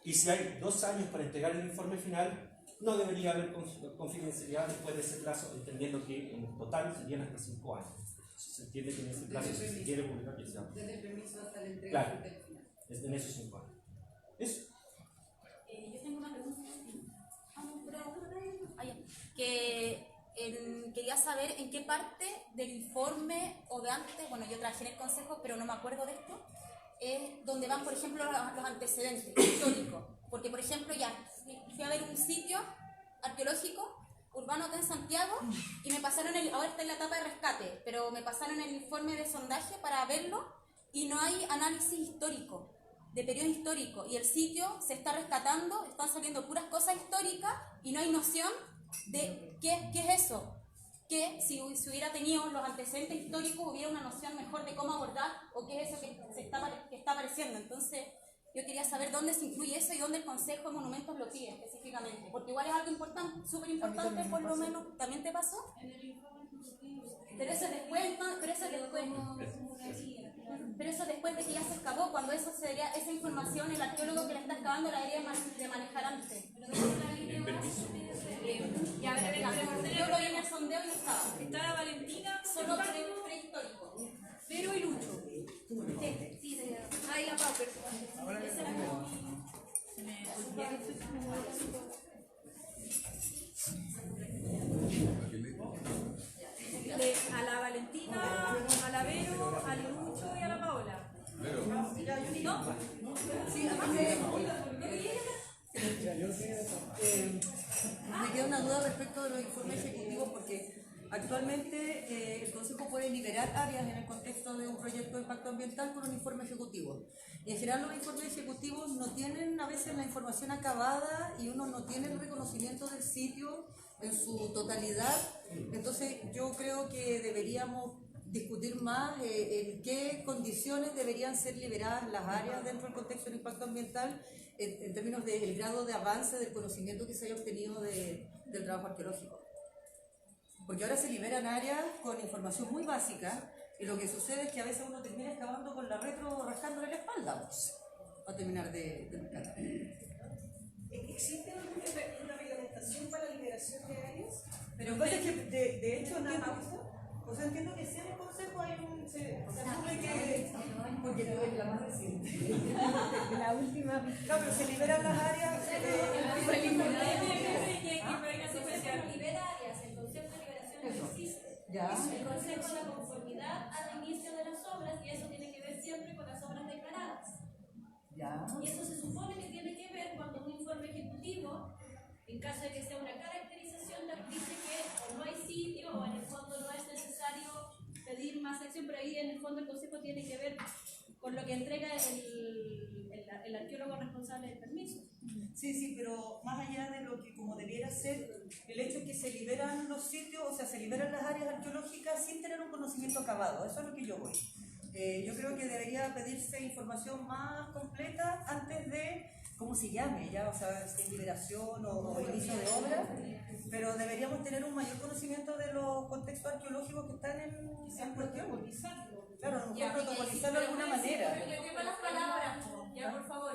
Y si hay 2 años para entregar el informe final, no debería haber confidencialidad después de ese plazo, entendiendo que en total serían hasta 5 años. Se entiende que en ese plazo, si se quiere publicar, que sea.
Desde el permiso hasta la entrega
Claro,
del final.
es en esos 5 años. Eso.
Yo tengo una pregunta.
Quería saber en qué parte del informe o de antes, bueno, yo trabajé en el consejo, pero no me acuerdo de esto, es donde van, por ejemplo, los antecedentes históricos. Porque, por ejemplo, ya fui a ver un sitio arqueológico urbano acá en Santiago y me pasaron ahora está en la etapa de rescate, pero me pasaron el informe de sondaje para verlo y no hay análisis histórico, de periodo histórico, y el sitio se está rescatando, están saliendo puras cosas históricas y no hay noción de qué es eso. Que si hubiera tenido los antecedentes históricos hubiera una noción mejor de cómo abordar o qué es eso que está apareciendo. Entonces yo quería saber dónde se incluye eso y dónde el Consejo de Monumentos lo pide específicamente, porque igual es algo importante, súper importante, por lo menos. ¿También te pasó? Pero eso después, pero eso después de que ya se escapó, cuando esa información el arqueólogo que la está excavando la debería de manejar antes.
Y a ver,
Yo lo vi en el sondeo y no estaba.
está Valentina,
Solo prehistórico.
Vero y Lucho.
Sí, sí,
Ahí la Pau, pero esa era como se me a la Valentina, a la Vero, al Lucho y a la Paola.
Pero,
¿No?
Sí, a mí me queda una duda respecto de los informes ejecutivos porque actualmente el Consejo puede liberar áreas en el contexto de un proyecto de impacto ambiental con un informe ejecutivo. Y en general los informes ejecutivos no tienen a veces la información acabada y uno no tiene el reconocimiento del sitio en su totalidad. Entonces yo creo que deberíamos discutir más en qué condiciones deberían ser liberadas las áreas dentro del contexto del impacto ambiental en términos del grado de avance del conocimiento que se haya obtenido del trabajo arqueológico. Porque ahora se liberan áreas con información muy básica y lo que sucede es que a veces uno termina excavando con la retro rascándole la espalda, pues, para terminar de rescatar.
¿Existe una reglamentación para la liberación de áreas?
Pero lo que pasa es que de hecho entiendo que si en el Consejo hay se asume que porque tú eres la más reciente.
La última.
No, pero se liberan las áreas.
libera áreas, el concepto de liberación no existe.
Ya.
El Consejo de la conformidad al inicio de las obras y eso tiene que ver siempre con las obras declaradas.
Ya.
Y eso se supone que tiene que ver cuando un informe ejecutivo, en caso de que sea una caracterización, dice que o no hay sitio o en el fondo no es necesario pedir más acción, pero ahí en el fondo el Consejo tiene que ver con lo que entrega el arqueólogo responsable del permiso.
Sí, pero más allá de lo que como debiera ser, el hecho es que se liberan los sitios, o sea, se liberan las áreas arqueológicas sin tener un conocimiento acabado, eso es lo que yo voy. Yo creo que debería pedirse información más completa antes de, ¿cómo se llame? Ya, o sea, si es liberación o inicio de obra, pero deberíamos tener un mayor conocimiento de los contextos arqueológicos que están en cuestión. Claro, a lo mejor protocolizarlo de alguna manera.
Yo tengo las palabras, ya por favor.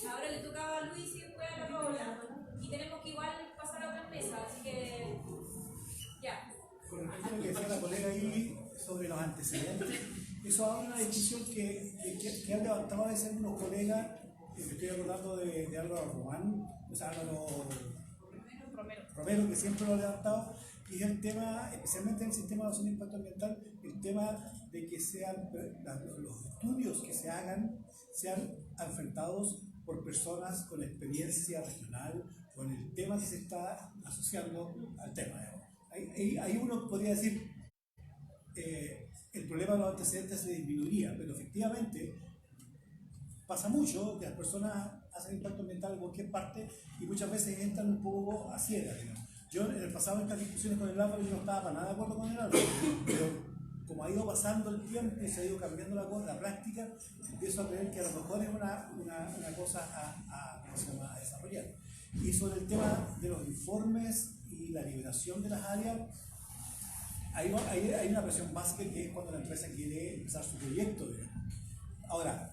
Ahora le tocaba a Luis y después a la Paola. Y tenemos que igual pasar a otra mesa, así que ya.
Con respecto a lo que decía la colega ahí sobre los antecedentes, eso abre una discusión que han levantado a veces unos colegas, me estoy acordando de Álvaro Román, o sea, Álvaro Romero, que siempre lo ha levantado, y es el tema, especialmente en el sistema de evaluación de impacto ambiental, el tema de que sean los estudios que se hagan sean enfrentados por personas con experiencia regional, con el tema que se está asociando al tema. Ahí uno podría decir, el problema de los antecedentes se disminuiría, pero efectivamente pasa mucho que las personas hacen impacto ambiental en cualquier parte y muchas veces entran un poco a ciegas, digamos. Yo en el pasado en estas discusiones con el Álvaro yo no estaba para nada de acuerdo con el Álvaro, pero como ha ido pasando el tiempo y se ha ido cambiando la práctica, empiezo a creer que a lo mejor es una cosa a desarrollar. Y sobre el tema de los informes y la liberación de las áreas, hay una presión básica que es cuando la empresa quiere empezar su proyecto, digamos. Ahora,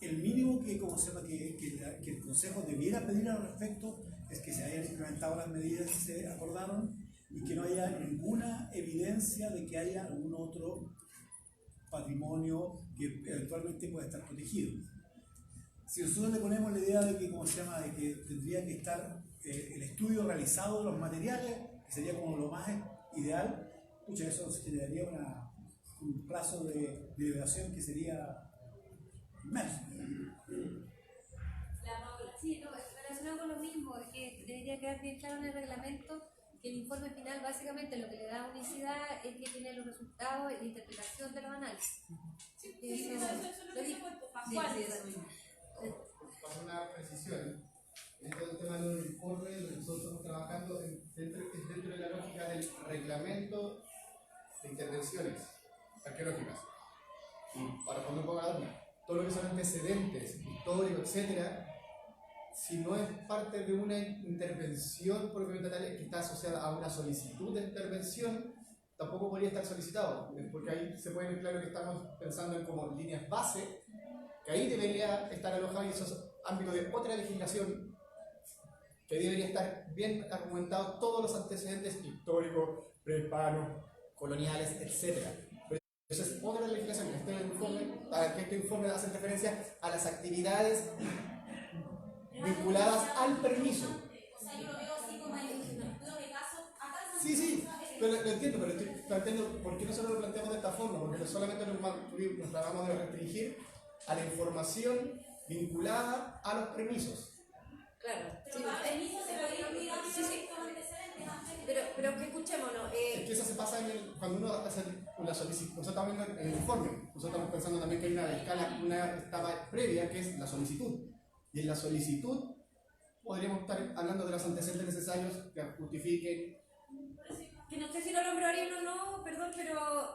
el mínimo que el Consejo debiera pedir al respecto es que se hayan implementado las medidas que se acordaron y que no haya ninguna evidencia de que haya algún otro patrimonio que eventualmente pueda estar protegido. Si nosotros le ponemos la idea de que, de que tendría que estar el estudio realizado de los materiales, que sería como lo más ideal, eso generaría un plazo de liberación que sería inmenso.
Sí, no, relacionado con lo mismo. mismo, de que debería quedar bien claro en el reglamento que el informe final básicamente lo que le da unicidad es que tiene los resultados y la interpretación de los análisis. Lo dijo Pascual.
Para una precisión, esto es el tema del informe, lo que nosotros estamos trabajando dentro de la lógica del reglamento de intervenciones arqueológicas. Y para poner un poco a duda, todo lo que son antecedentes, históricos, etcétera, si no es parte de una intervención propiamente tal que está asociada a una solicitud de intervención, tampoco podría estar solicitado, porque ahí se puede ver claro que estamos pensando en como líneas base, que ahí debería estar alojado en esos ámbitos de otra legislación, que debería estar bien argumentados todos los antecedentes históricos, prehispanos, coloniales, etc. Pero eso es otra legislación. Este informe hace referencia a las actividades vinculadas al permiso.
O sea, yo lo veo así como el estudio de casos.
Sí, lo entiendo, pero estoy planteando por qué nosotros lo planteamos de esta forma, porque solamente nos tratamos de restringir a la información vinculada a los permisos.
Claro.
Pero para permiso se podría olvidar los antecedentes antes.
Pero que escuchémonos.
Es que eso se pasa cuando uno hace una solicitud. Nosotros estamos viendo en el informe, nosotros estamos pensando también que hay una escala, una etapa previa que es la solicitud. Y en la solicitud podríamos estar hablando de los antecedentes necesarios que justifiquen.
Que no sé si lo nombrarían o no, perdón,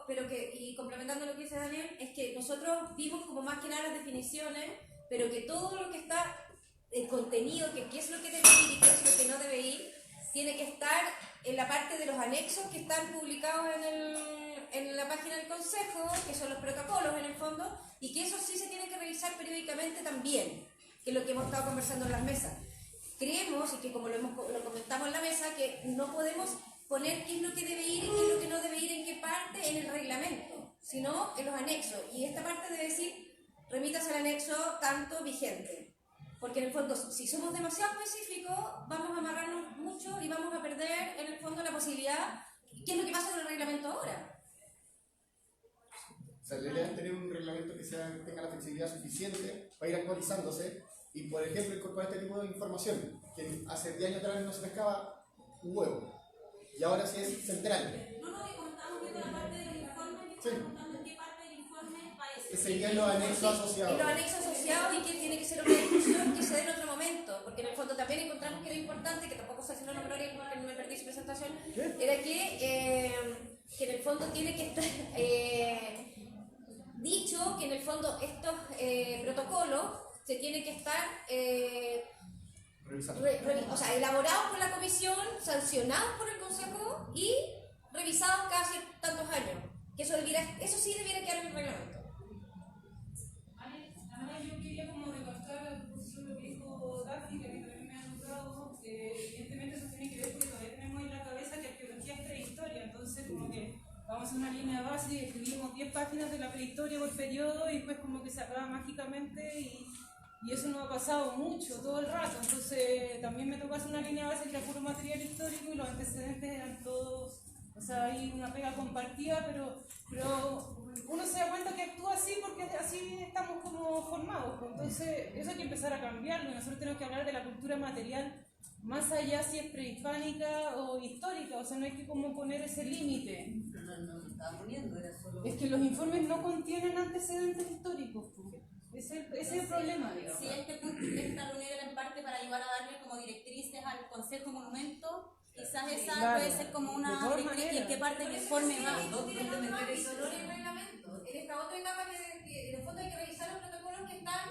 pero que, y complementando lo que dice Daniel, es que nosotros vimos como más que nada las definiciones, pero que todo lo que está, el contenido, que qué es lo que debe ir y qué es lo que no debe ir, tiene que estar en la parte de los anexos que están publicados en la página del Consejo, que son los protocolos en el fondo, y que eso sí se tiene que revisar periódicamente también, que es lo que hemos estado conversando en las mesas. Creemos, y que como lo comentamos en la mesa, que no podemos poner qué es lo que debe ir y qué es lo que no debe ir en qué parte en el reglamento, sino en los anexos. Y esta parte debe decir, remítase al anexo tanto vigente. Porque en el fondo, si somos demasiado específicos, vamos a amarrarnos mucho y vamos a perder en el fondo la posibilidad, ¿qué es lo que pasa con el reglamento ahora?
O sea, la idea es tener un reglamento que tenga la flexibilidad suficiente para ir actualizándose y, por ejemplo, incorporar este tipo de información, que hace 10 años atrás no se pescaba un huevo, y ahora sí es central.
No, que como estamos viendo la parte del informe, que estamos contando en qué parte del informe va eso.
Que serían los anexos asociados.
Y los anexos asociados, y que tiene que ser una discusión que se dé en otro momento, porque en el fondo también encontramos que era importante, que tampoco sé si no nombraría porque no me perdí su presentación, era que en el fondo tiene que estar dicho que en el fondo estos protocolos se tienen que estar o sea, elaborados por la comisión, sancionados por el Consejo y revisados cada tantos años. Que eso sí debiera quedar en el reglamento.
Yo quería como recalcar la posición de lo que dijo Daphne, que a mí también me ha notado, evidentemente eso tiene que ver porque todavía tenemos en la cabeza que arqueología es prehistoria, entonces como que vamos a una línea base y escribimos 10 páginas de la prehistoria por periodo y después como que se acaba mágicamente y eso no ha pasado mucho, todo el rato, entonces también me tocó hacer una línea base que era puro material histórico y los antecedentes eran todos, o sea, hay una pega compartida, pero uno se da cuenta que actúa así porque así estamos como formados, pues. Entonces eso hay que empezar a cambiarlo y nosotros tenemos que hablar de la cultura material más allá si es prehispánica o histórica, o sea, no hay que como poner ese límite. Es que los informes no contienen antecedentes históricos, pues. Ese es el problema, digamos.
Sí, esta reunión era en parte para ayudar a darle como directrices al Consejo Monumento. Quizás esa puede ser como una directriz y en qué parte del informe va.
En esta otra etapa que en el fondo hay que revisar los protocolos que están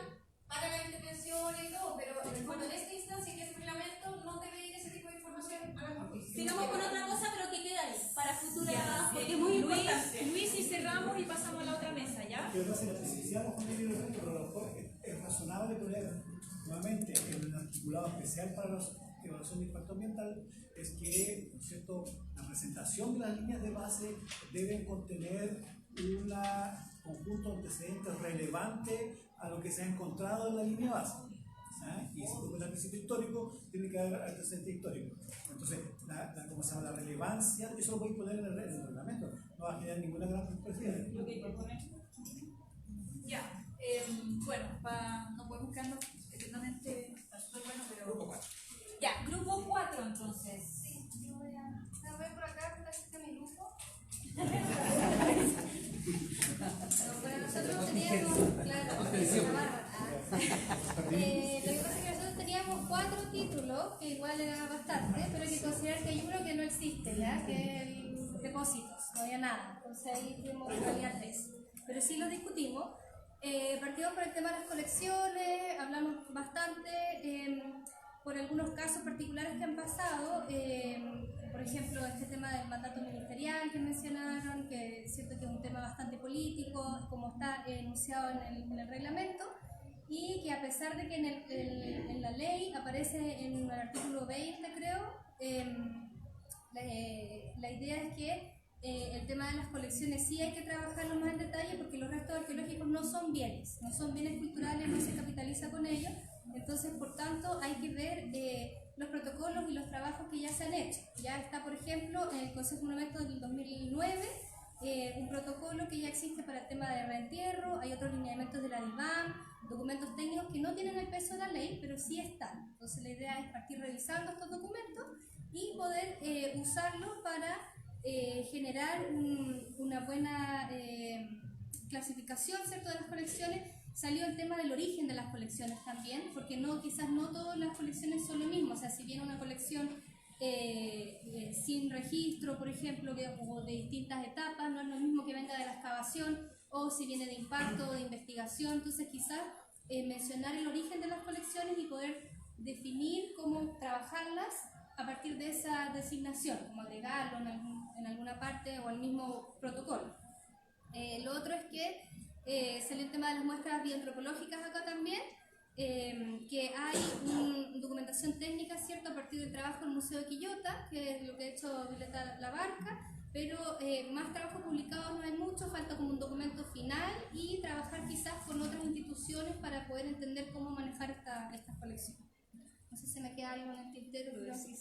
para la intervención y todo, pero en el fondo en esta instancia que es el reglamento no debe ir ese tipo de información a la corte.
Sigamos con otra cosa, pero que quede ahí, para futuras,
porque es muy importante. Luis, y cerramos y pasamos a la otra mesa, ¿ya?
Yo no sé si lo especificamos con el libro, pero a lo mejor es razonable poner nuevamente en un articulado especial para la evaluación de impacto ambiental, es que, ¿no es cierto?, la presentación de las líneas de base deben contener un conjunto de antecedentes relevante a lo que se ha encontrado en la línea base. Y si es un antecedente histórico, tiene que haber antecedente histórico. Entonces, ¿cómo se llama? La relevancia, eso lo voy a poner en el reglamento, no va a generar ninguna gran complejidad.
Lo que proponer. Ya, bueno, no podemos quedarnos eternamente, está súper bueno, pero.
Ya,
4 títulos, que igual era bastante, pero hay que considerar que hay uno que no existe, ¿ya? Que es el depósitos, no había nada. Entonces ahí tuvimos en realidad 3. Pero sí lo discutimos. Partimos por el tema de las colecciones, hablamos bastante por algunos casos particulares que han pasado, por ejemplo este tema del mandato ministerial que mencionaron, que siento que es un tema bastante político, como está enunciado en el reglamento, y que a pesar de que en la ley aparece en el artículo 20, creo, la idea es que el tema de las colecciones sí hay que trabajarlo más en detalle porque los restos arqueológicos no son bienes culturales, no se capitaliza con ellos. Entonces, por tanto, hay que ver los protocolos y los trabajos que ya se han hecho. Ya está, por ejemplo, en el Consejo Monumento del 2009, un protocolo que ya existe para el tema de reentierro, hay otros lineamientos de la DIVAM, documentos técnicos que no tienen el peso de la ley, pero sí están. Entonces, la idea es partir revisando estos documentos y poder usarlos para generar una buena clasificación, ¿cierto?, de las colecciones. Salió el tema del origen de las colecciones también, porque quizás no todas las colecciones son lo mismo. O sea, si viene una colección sin registro, por ejemplo, o de distintas etapas, no es lo mismo que venga de la excavación, o si viene de impacto o de investigación. Entonces, quizás mencionar el origen de las colecciones y poder definir cómo trabajarlas a partir de esa designación, como agregarlo en alguna parte o al mismo protocolo. Lo otro es que salió el tema de las muestras bioantropológicas acá también, que hay una documentación técnica, ¿cierto?, a partir del trabajo del Museo de Quillota, que es lo que ha hecho Violeta Labarca, pero más trabajo publicado no hay mucho, falta como un documento final y trabajar quizás con otras instituciones para poder entender cómo manejar estas colecciones. No sé si me queda algo en el tintero, pero
sí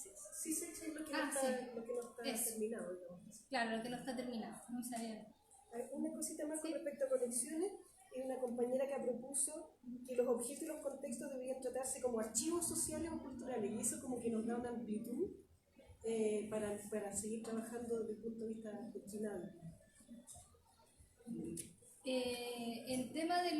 se echa lo que no está terminado, digamos.
Claro, lo que no está terminado, no sabía.
Una cosita más con respecto a colecciones, es una compañera que propuso que los objetos y los contextos deberían tratarse como archivos sociales o culturales, y eso como que nos da una amplitud para seguir trabajando desde el punto de vista doctrinal.
El tema de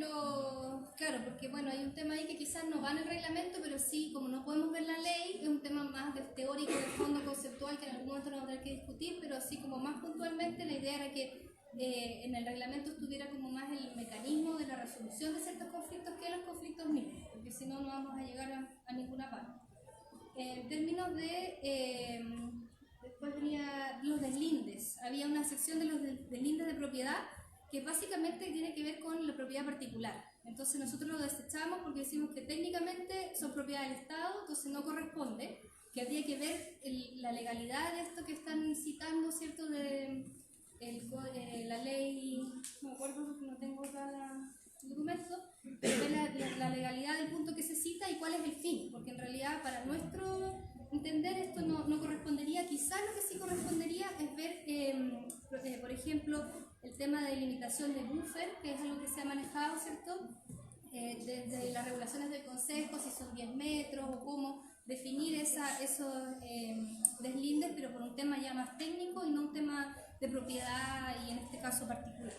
claro, porque bueno, hay un tema ahí que quizás no va en el reglamento, pero sí, como no podemos ver la ley, es un tema más teórico, de fondo, conceptual, que en algún momento nos vamos a tener que discutir, pero así como más puntualmente la idea era que en el reglamento estuviera como más el mecanismo de la resolución de ciertos conflictos que los conflictos mismos, porque si no, no vamos a llegar a ninguna parte. En términos de... después venía los deslindes. Había una sección de los deslindes de propiedad que básicamente tiene que ver con la propiedad particular. Entonces nosotros lo desechamos porque decimos que técnicamente son propiedad del Estado, entonces no corresponde, que habría que ver la legalidad de esto que están citando, ¿cierto?, la ley, no me acuerdo porque no tengo acá el documento, pero la legalidad del punto que se cita y cuál es el fin, porque en realidad para nuestro entender esto no correspondería. Quizás lo que sí correspondería es ver, por ejemplo, el tema de limitación de buffer, que es algo que se ha manejado, ¿cierto?, desde las regulaciones del Consejo, si son 10 metros o cómo definir esos deslindes, pero por un tema ya más técnico y no un tema de propiedad y en este caso particular.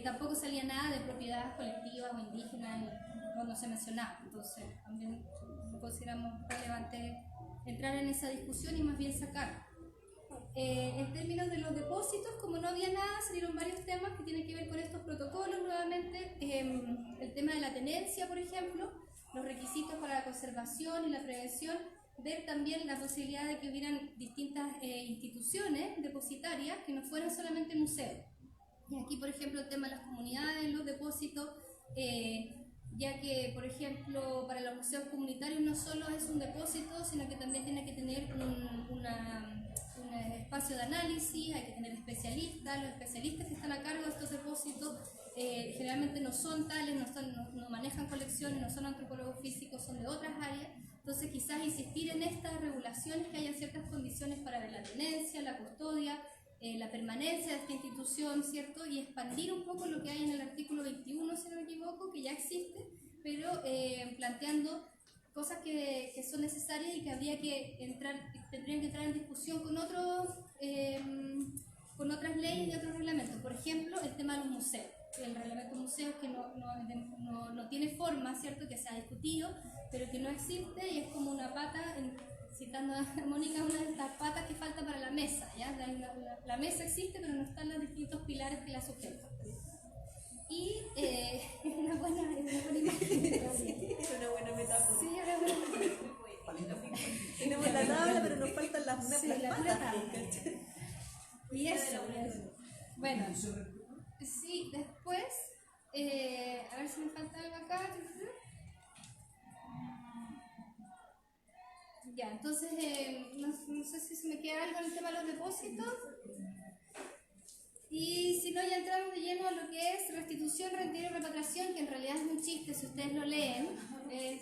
Tampoco salía nada de propiedad colectiva o indígena, no se mencionaba, entonces también consideramos relevante entrar en esa discusión y más bien sacar. En términos de los depósitos, como no había nada, salieron varios temas que tienen que ver con estos protocolos nuevamente. El tema de la tenencia, por ejemplo, los requisitos para la conservación y la prevención, ver también la posibilidad de que hubieran distintas instituciones depositarias que no fueran solamente museos. Y aquí, por ejemplo, el tema de las comunidades, los depósitos, ya que, por ejemplo, para los museos comunitarios no solo es un depósito, sino que también tiene que tener un espacio de análisis, hay que tener especialistas. Los especialistas que están a cargo de estos depósitos generalmente no son tales, no manejan colecciones, no son antropólogos físicos, son de otras áreas. Entonces quizás insistir en estas regulaciones, que haya ciertas condiciones para la tenencia, la custodia, la permanencia de esta institución, ¿cierto? Y expandir un poco lo que hay en el artículo 21, si no me equivoco, que ya existe, pero planteando cosas que son necesarias y que tendrían que entrar en discusión con otras leyes y otros reglamentos. Por ejemplo, el tema de los museos. El reglamento de museos que no tiene forma, ¿cierto?, que se ha discutido, pero que no existe y es como una pata, citando a Mónica, una de estas patas que falta para la mesa, ¿ya? La mesa existe, pero no están los distintos pilares que la sustentan. Y es una buena imagen.
Sí, es una buena metáfora.
Sí, es una buena metáfora.
Tenemos la tabla, pero nos faltan las patas.
Y eso. Bueno, sí, después, a ver si me falta algo acá. Ya, entonces, no sé si se me queda algo en el tema de los depósitos. Y si no, ya entramos de lleno a lo que es restitución, retiro y repatriación, que en realidad es un chiste, si ustedes lo leen,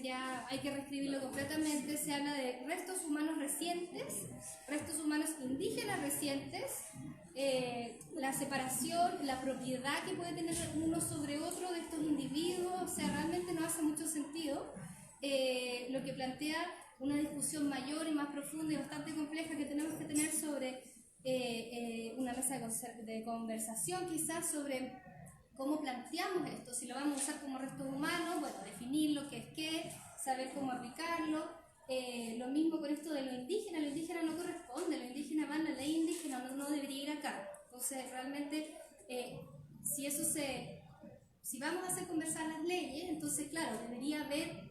ya hay que reescribirlo completamente. Se habla de restos humanos recientes, restos humanos indígenas recientes, la separación, la propiedad que puede tener uno sobre otro de estos individuos, o sea, realmente no hace mucho sentido. Lo que plantea una discusión mayor y más profunda y bastante compleja que tenemos que tener sobre una mesa de conversación quizás sobre cómo planteamos esto, si lo vamos a usar como restos humanos, bueno, definir lo que es qué, saber cómo aplicarlo. Lo mismo con esto de lo indígena no corresponde, lo indígena va en la ley indígena, no debería ir acá. Entonces realmente si vamos a hacer conversar las leyes, entonces claro, debería haber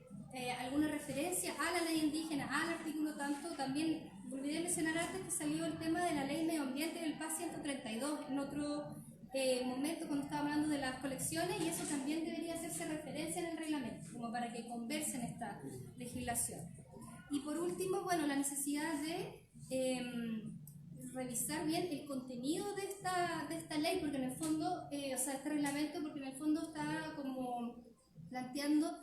alguna referencia a la ley indígena, al artículo tanto. También olvidé mencionar antes que salió el tema de la ley medio ambiente del PAS 132 en otro momento cuando estaba hablando de las colecciones, y eso también debería hacerse referencia en el reglamento, como para que conversen esta legislación. Y por último, bueno, la necesidad de revisar bien el contenido de esta ley, porque en el fondo, este reglamento, porque en el fondo está como planteando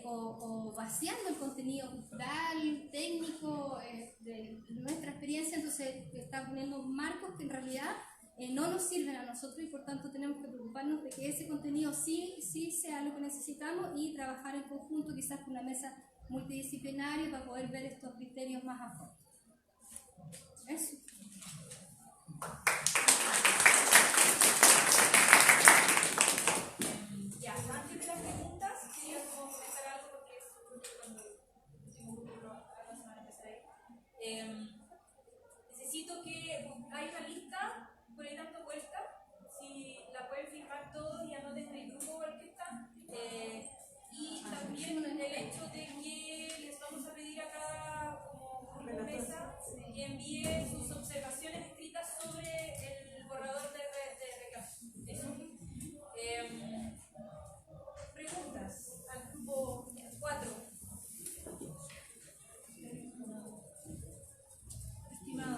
o vaciando el contenido cultural, técnico de nuestra experiencia, entonces está poniendo marcos que en realidad no nos sirven a nosotros, y por tanto tenemos que preocuparnos de que ese contenido sí sea lo que necesitamos y trabajar en conjunto, quizás con una mesa multidisciplinaria para poder ver estos criterios más a fondo. Eso.
Ya, antes de las preguntas, quería como comentar algo porque cuando hicimos un grupo la semana empezar ahí. Necesito que hay una lista por ahí dando vuelta, si la pueden firmar todos y anoten en el grupo al que está. Y también el hecho de que les vamos a pedir a cada como mesa que envíe sus observaciones escritas sobre el borrador de reclamo. Eso. Preguntas al grupo 4.
Estimado,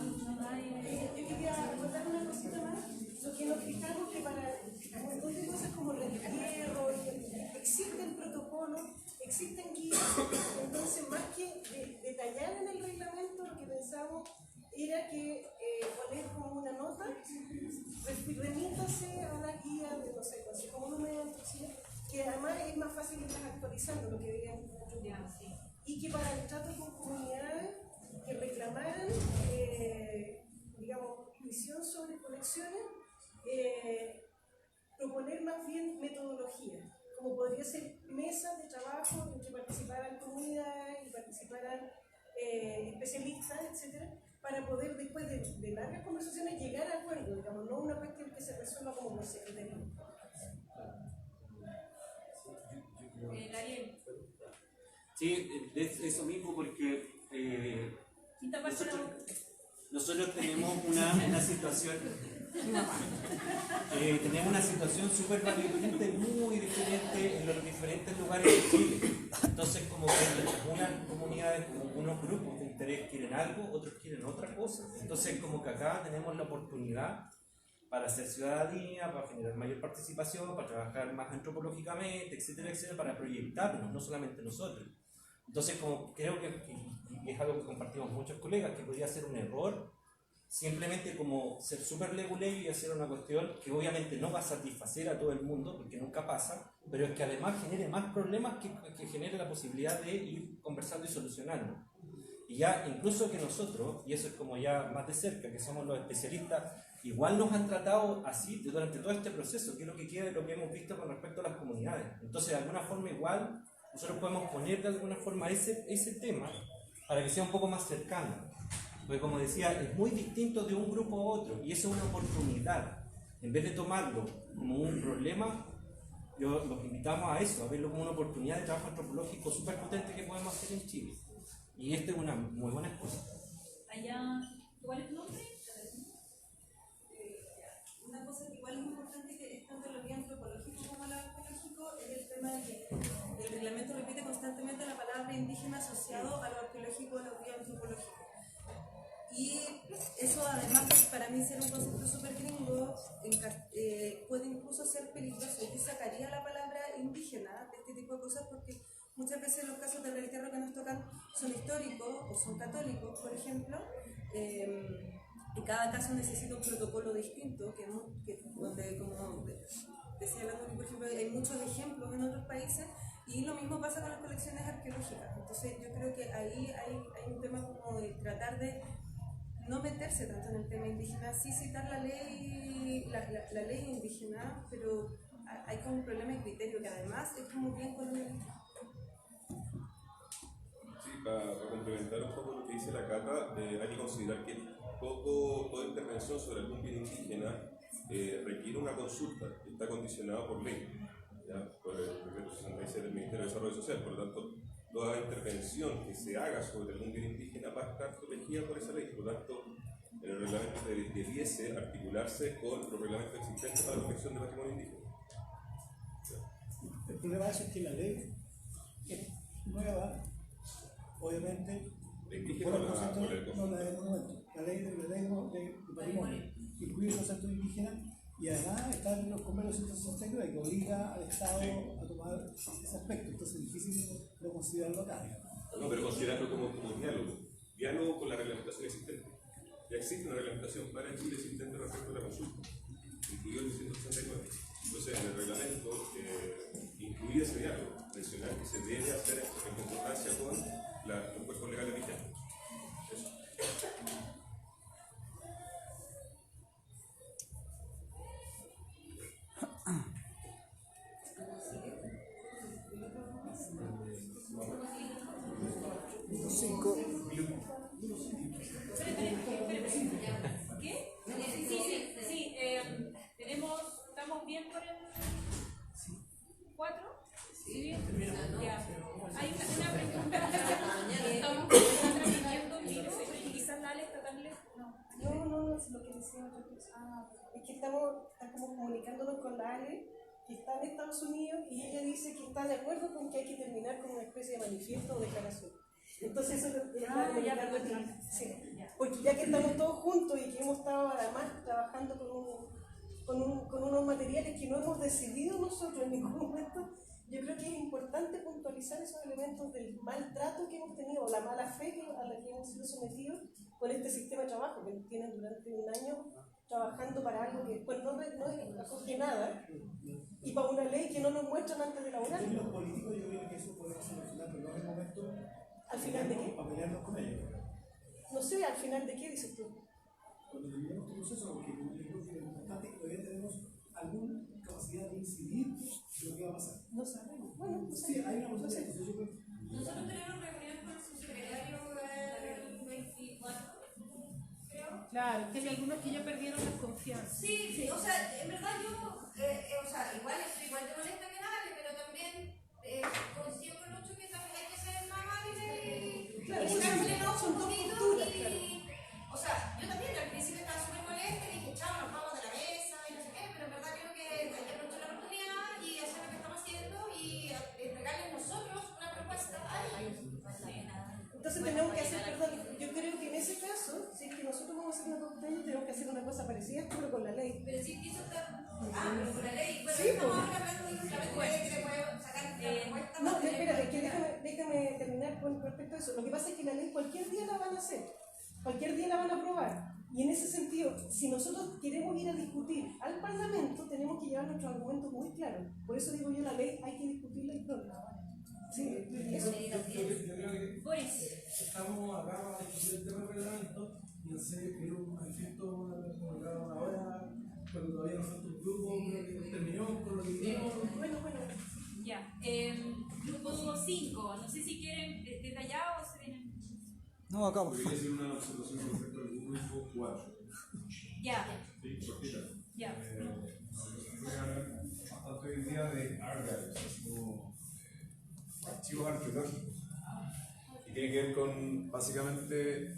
yo quería contar una cosita más. Lo que nos fijamos que para un montón de cosas como retiro, existen protocolos, existen guías. Entonces, más que detallar en el reglamento, lo que pensamos era que poner como una nota, remítase a la guía de, no sé, como un número de instrucciones, que además es más fácil irlas actualizando, lo que digan y que para el trato con comunidades que reclamaran, digamos, visión sobre colecciones, proponer más bien metodología, como podría ser mesas de trabajo en que participaran comunidades y participaran especialistas, etcétera, para poder después de largas conversaciones llegar a acuerdos, digamos, no una cuestión que se resuelva como por secretaría.
Sí, es eso mismo, porque nosotros tenemos una situación súper variopinta y muy diferente en los diferentes lugares de Chile. Entonces, como que unas comunidades, unos grupos de interés quieren algo, otros quieren otra cosa. Entonces, como que acá tenemos la oportunidad para hacer ciudadanía, para generar mayor participación, para trabajar más antropológicamente, etcétera, etcétera, para proyectarnos, no solamente nosotros. Entonces, como creo que es algo que compartimos muchos colegas, que podría ser un error simplemente como ser súper leguleyo y hacer una cuestión que obviamente no va a satisfacer a todo el mundo, porque nunca pasa, pero es que además genere más problemas que genere la posibilidad de ir conversando y solucionando. Y ya incluso que nosotros, y eso es como ya más de cerca, que somos los especialistas, igual nos han tratado así durante todo este proceso, que es lo que queda de lo que hemos visto con respecto a las comunidades. Entonces, de alguna forma igual
nosotros podemos poner de alguna forma ese tema para que sea un poco más cercano. Porque como decía, es muy distinto de un grupo a otro y eso es una oportunidad. En vez de tomarlo como un problema, los invitamos a eso, a verlo como una oportunidad de trabajo antropológico súper potente que podemos hacer en Chile. Y esta es una muy buena excusa.
Allá, ¿cuál es tu nombre?
Una cosa que igual es muy importante, que es tanto en lo antropológico como en lo arqueológico, es el tema de que el reglamento repite constantemente la palabra indígena asociado a lo arqueológico, a lo antropológico. Y eso, además, para mí ser un concepto súper gringo, puede incluso ser peligroso. Yo sacaría la palabra indígena de este tipo de cosas porque muchas veces los casos del entierro que nos tocan son históricos o son católicos, por ejemplo, y cada caso necesita un protocolo distinto, donde, como decía Landon, por ejemplo, hay muchos ejemplos en otros países, y lo mismo pasa con las colecciones arqueológicas. Entonces yo creo que ahí hay un tema como de tratar de no meterse tanto en el tema indígena, sí citar la ley indígena, pero hay como un problema de criterio que además es como bien colonialista.
Sí, para complementar un poco lo que dice la Cata, hay que considerar que toda intervención sobre algún bien indígena requiere una consulta, que está condicionada por ley, ¿ya? Por el decreto 66 del Ministerio de Desarrollo Social. Por lo tanto, toda intervención que se haga sobre algún bien indígena va a estar protegida por esa ley. Por lo tanto, en el reglamento debiese articularse con los reglamentos existentes para la protección del patrimonio indígena.
El problema de eso es que la ley es nueva, obviamente, por el concepto, no la del monumento, la ley de patrimonio, incluye el concepto indígena y además está en los convenios 169 que obliga al Estado a tomar ese aspecto, entonces es difícil no considerarlo acá.
No, pero considerarlo como diálogo con la reglamentación existente. Ya existe una reglamentación para Chile existente respecto a la consulta, incluido el 169. Entonces, en el reglamento, incluir ese diálogo, mencionar que se debe hacer en concordancia con los cuerpos legales vigentes. Eso.
¿Qué? Sí, estamos bien por el 4. Sí, ya. Hay una pregunta que estamos transmitiendo y quizás la Ale está tan lejos.
No, es lo que decía otra cosa. Es que estamos como comunicándonos con la Ale, que está en Estados Unidos, y ella dice que está de acuerdo con que hay que terminar con una especie de manifiesto o declaración. Entonces eso es lo que sí. Porque ya que estamos todos juntos y que hemos estado además trabajando con unos materiales que no hemos decidido nosotros en ningún momento, yo creo que es importante puntualizar esos elementos del maltrato que hemos tenido, la mala fe a la que hemos sido sometidos con este sistema de trabajo que nos tienen durante un año trabajando para algo que después no acoge nada y para una ley que no nos muestran antes de elaborar.
En los políticos yo creo que eso puede ser al final, pero no es el momento.
¿Al final de qué?
Para pelearnos con ellos.
No sé, ¿al final de qué dices tú?
Cuando terminemos este proceso, porque yo creo que es importante que todavía tenemos alguna capacidad de incidir en lo que va a pasar.
No sabemos. Bueno, no
sí, hay una posibilidad.
Nosotros tenemos reunión con el subsecretario el 24, creo.
Claro, que hay algunos que ya perdieron la confianza.
Sí, o sea, en verdad yo, igual estoy igual de molesta que nadie, pero también coincido con Lucho que también hay que ser más hábiles y buscárselos un poquito y, o sea, yo también al principio estaba súper molesta y dije, chao, nos vamos de la mesa y no sé qué, pero en verdad creo que hay que aprovechar la oportunidad y hacer lo que estamos haciendo y entregarles nosotros una propuesta a ellos.
Entonces tenemos que hacer, perdón, yo creo que en ese caso, si es que nosotros vamos a hacer una propuesta, tenemos que hacer una cosa parecida, pero con la ley.
Pero si eso está... pero con la ley. Bueno,
sí,
estamos hablando de una ley que le puede sacar la propuesta.
No, espérate, que déjame terminar con respecto a eso. Lo que pasa es que la ley cualquier día la van a hacer, cualquier día la van a aprobar. Y en ese sentido, si nosotros queremos ir a discutir al Parlamento, tenemos que llevar nuestros argumentos muy claros. Por eso digo yo, la ley hay que discutirla y pronto. Sí, eso.
Yo creo que estamos acá para discutir el tema del reglamento y hacer un manifiesto una hora, pero todavía nos falta un grupo, creo que terminamos con lo que hicimos.
Bueno.
Ya. grupo 5. No sé si quieren desde allá o se vienen.
No, acá.
Podría hacer una observación respecto al grupo 4.
Ya.
Sí, cortita.
Ya.
Bastante hoy día de archives, como archivos arqueológicos. Y tiene que ver con, básicamente,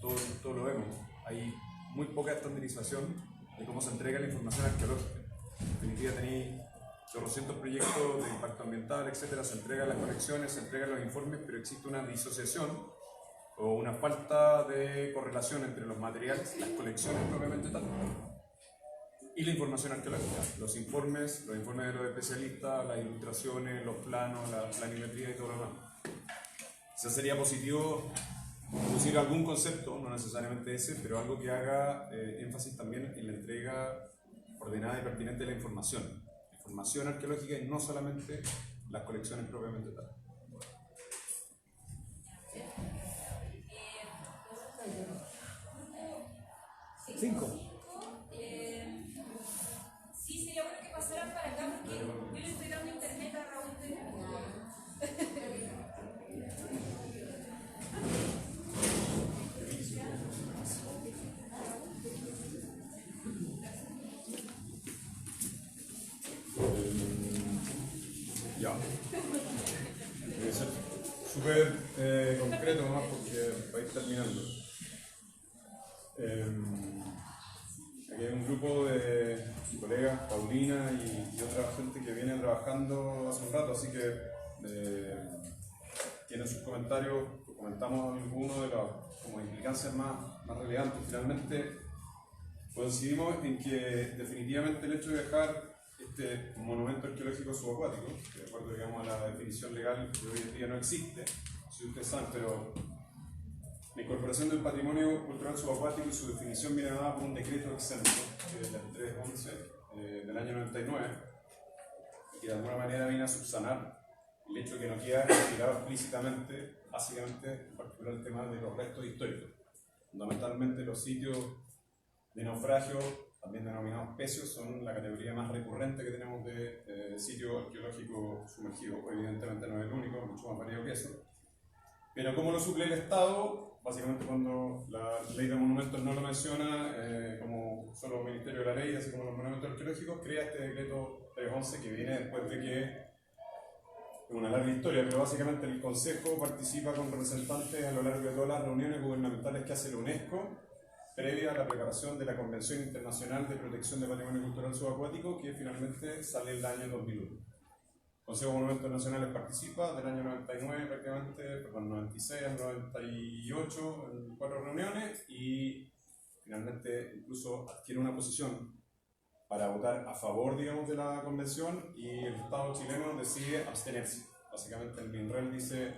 todo lo vemos. Hay muy poca estandarización de cómo se entrega la información arqueológica. En definitiva, tenéis 200 proyectos de impacto ambiental, etcétera, se entregan las conexiones, se entregan los informes, pero existe una disociación o una falta de correlación entre los materiales, las colecciones propiamente tal, y la información arqueológica, los informes de los especialistas, las ilustraciones, los planos, la planimetría y todo lo demás. O sea, sería positivo introducir algún concepto, no necesariamente ese, pero algo que haga énfasis también en la entrega ordenada y pertinente de la información arqueológica y no solamente las colecciones propiamente tal.
Sí, sería bueno que pasaran para acá porque yo le estoy dando internet a Raúl.
Ya. Voy a ser súper concreto nomás porque para ir terminando. Aquí hay un grupo de colegas, Paulina y otra gente que viene trabajando hace un rato, así que tienen sus comentarios, comentamos algunos de las como implicancias más relevantes. Finalmente coincidimos en que definitivamente el hecho de dejar este monumento arqueológico subacuático, que de acuerdo digamos, a la definición legal que hoy en día no existe, si ustedes saben, pero la incorporación del patrimonio cultural subacuático y su definición viene dada por un decreto exento, que es el 311 del año 99, y que de alguna manera viene a subsanar el hecho de que no queda retirado explícitamente, básicamente, en particular el tema de los restos históricos. Fundamentalmente los sitios de naufragio, también denominados pecios, son la categoría más recurrente que tenemos de sitio arqueológico sumergido. Evidentemente no es el único, mucho más variado que eso. Pero ¿cómo lo suple el Estado? Básicamente cuando la ley de monumentos no lo menciona como solo Ministerio de la Ley, así como los monumentos arqueológicos, crea este decreto 311 que viene después de que una larga historia, pero básicamente el Consejo participa con representantes a lo largo de todas las reuniones gubernamentales que hace la UNESCO previa a la preparación de la Convención Internacional de Protección de Patrimonio Cultural Subacuático, que finalmente sale el año 2001. El Consejo de Monumentos Nacionales participa del año 99 prácticamente, perdón, 96 al 98 en 4 reuniones y finalmente incluso adquiere una posición para votar a favor, digamos, de la convención y el Estado chileno decide abstenerse. Básicamente el MINREL dice,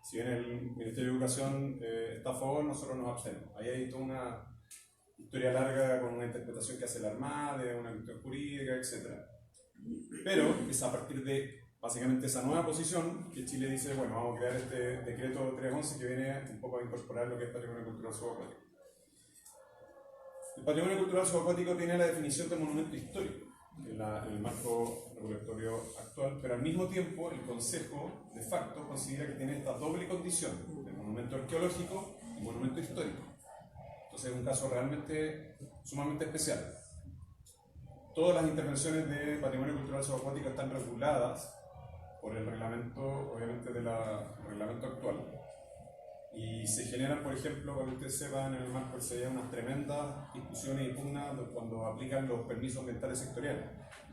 si bien el Ministerio de Educación está a favor, nosotros nos abstenemos. Ahí hay toda una historia larga con una interpretación que hace la Armada, de una cuestión jurídica, etc. Pero es a partir de básicamente esa nueva posición que Chile dice, bueno, vamos a crear este decreto 311 que viene un poco a incorporar lo que es patrimonio cultural subacuático. El patrimonio cultural subacuático tiene la definición de monumento histórico en el marco regulatorio actual, pero al mismo tiempo el Consejo de facto considera que tiene esta doble condición de monumento arqueológico y monumento histórico. Entonces es un caso realmente sumamente especial. Todas las intervenciones de patrimonio cultural subacuático están reguladas por el reglamento, obviamente, del reglamento actual. Y se generan, por ejemplo, para que ustedes sepan, en el marco del CEDIA unas tremendas discusiones y pugnas cuando aplican los permisos ambientales sectoriales.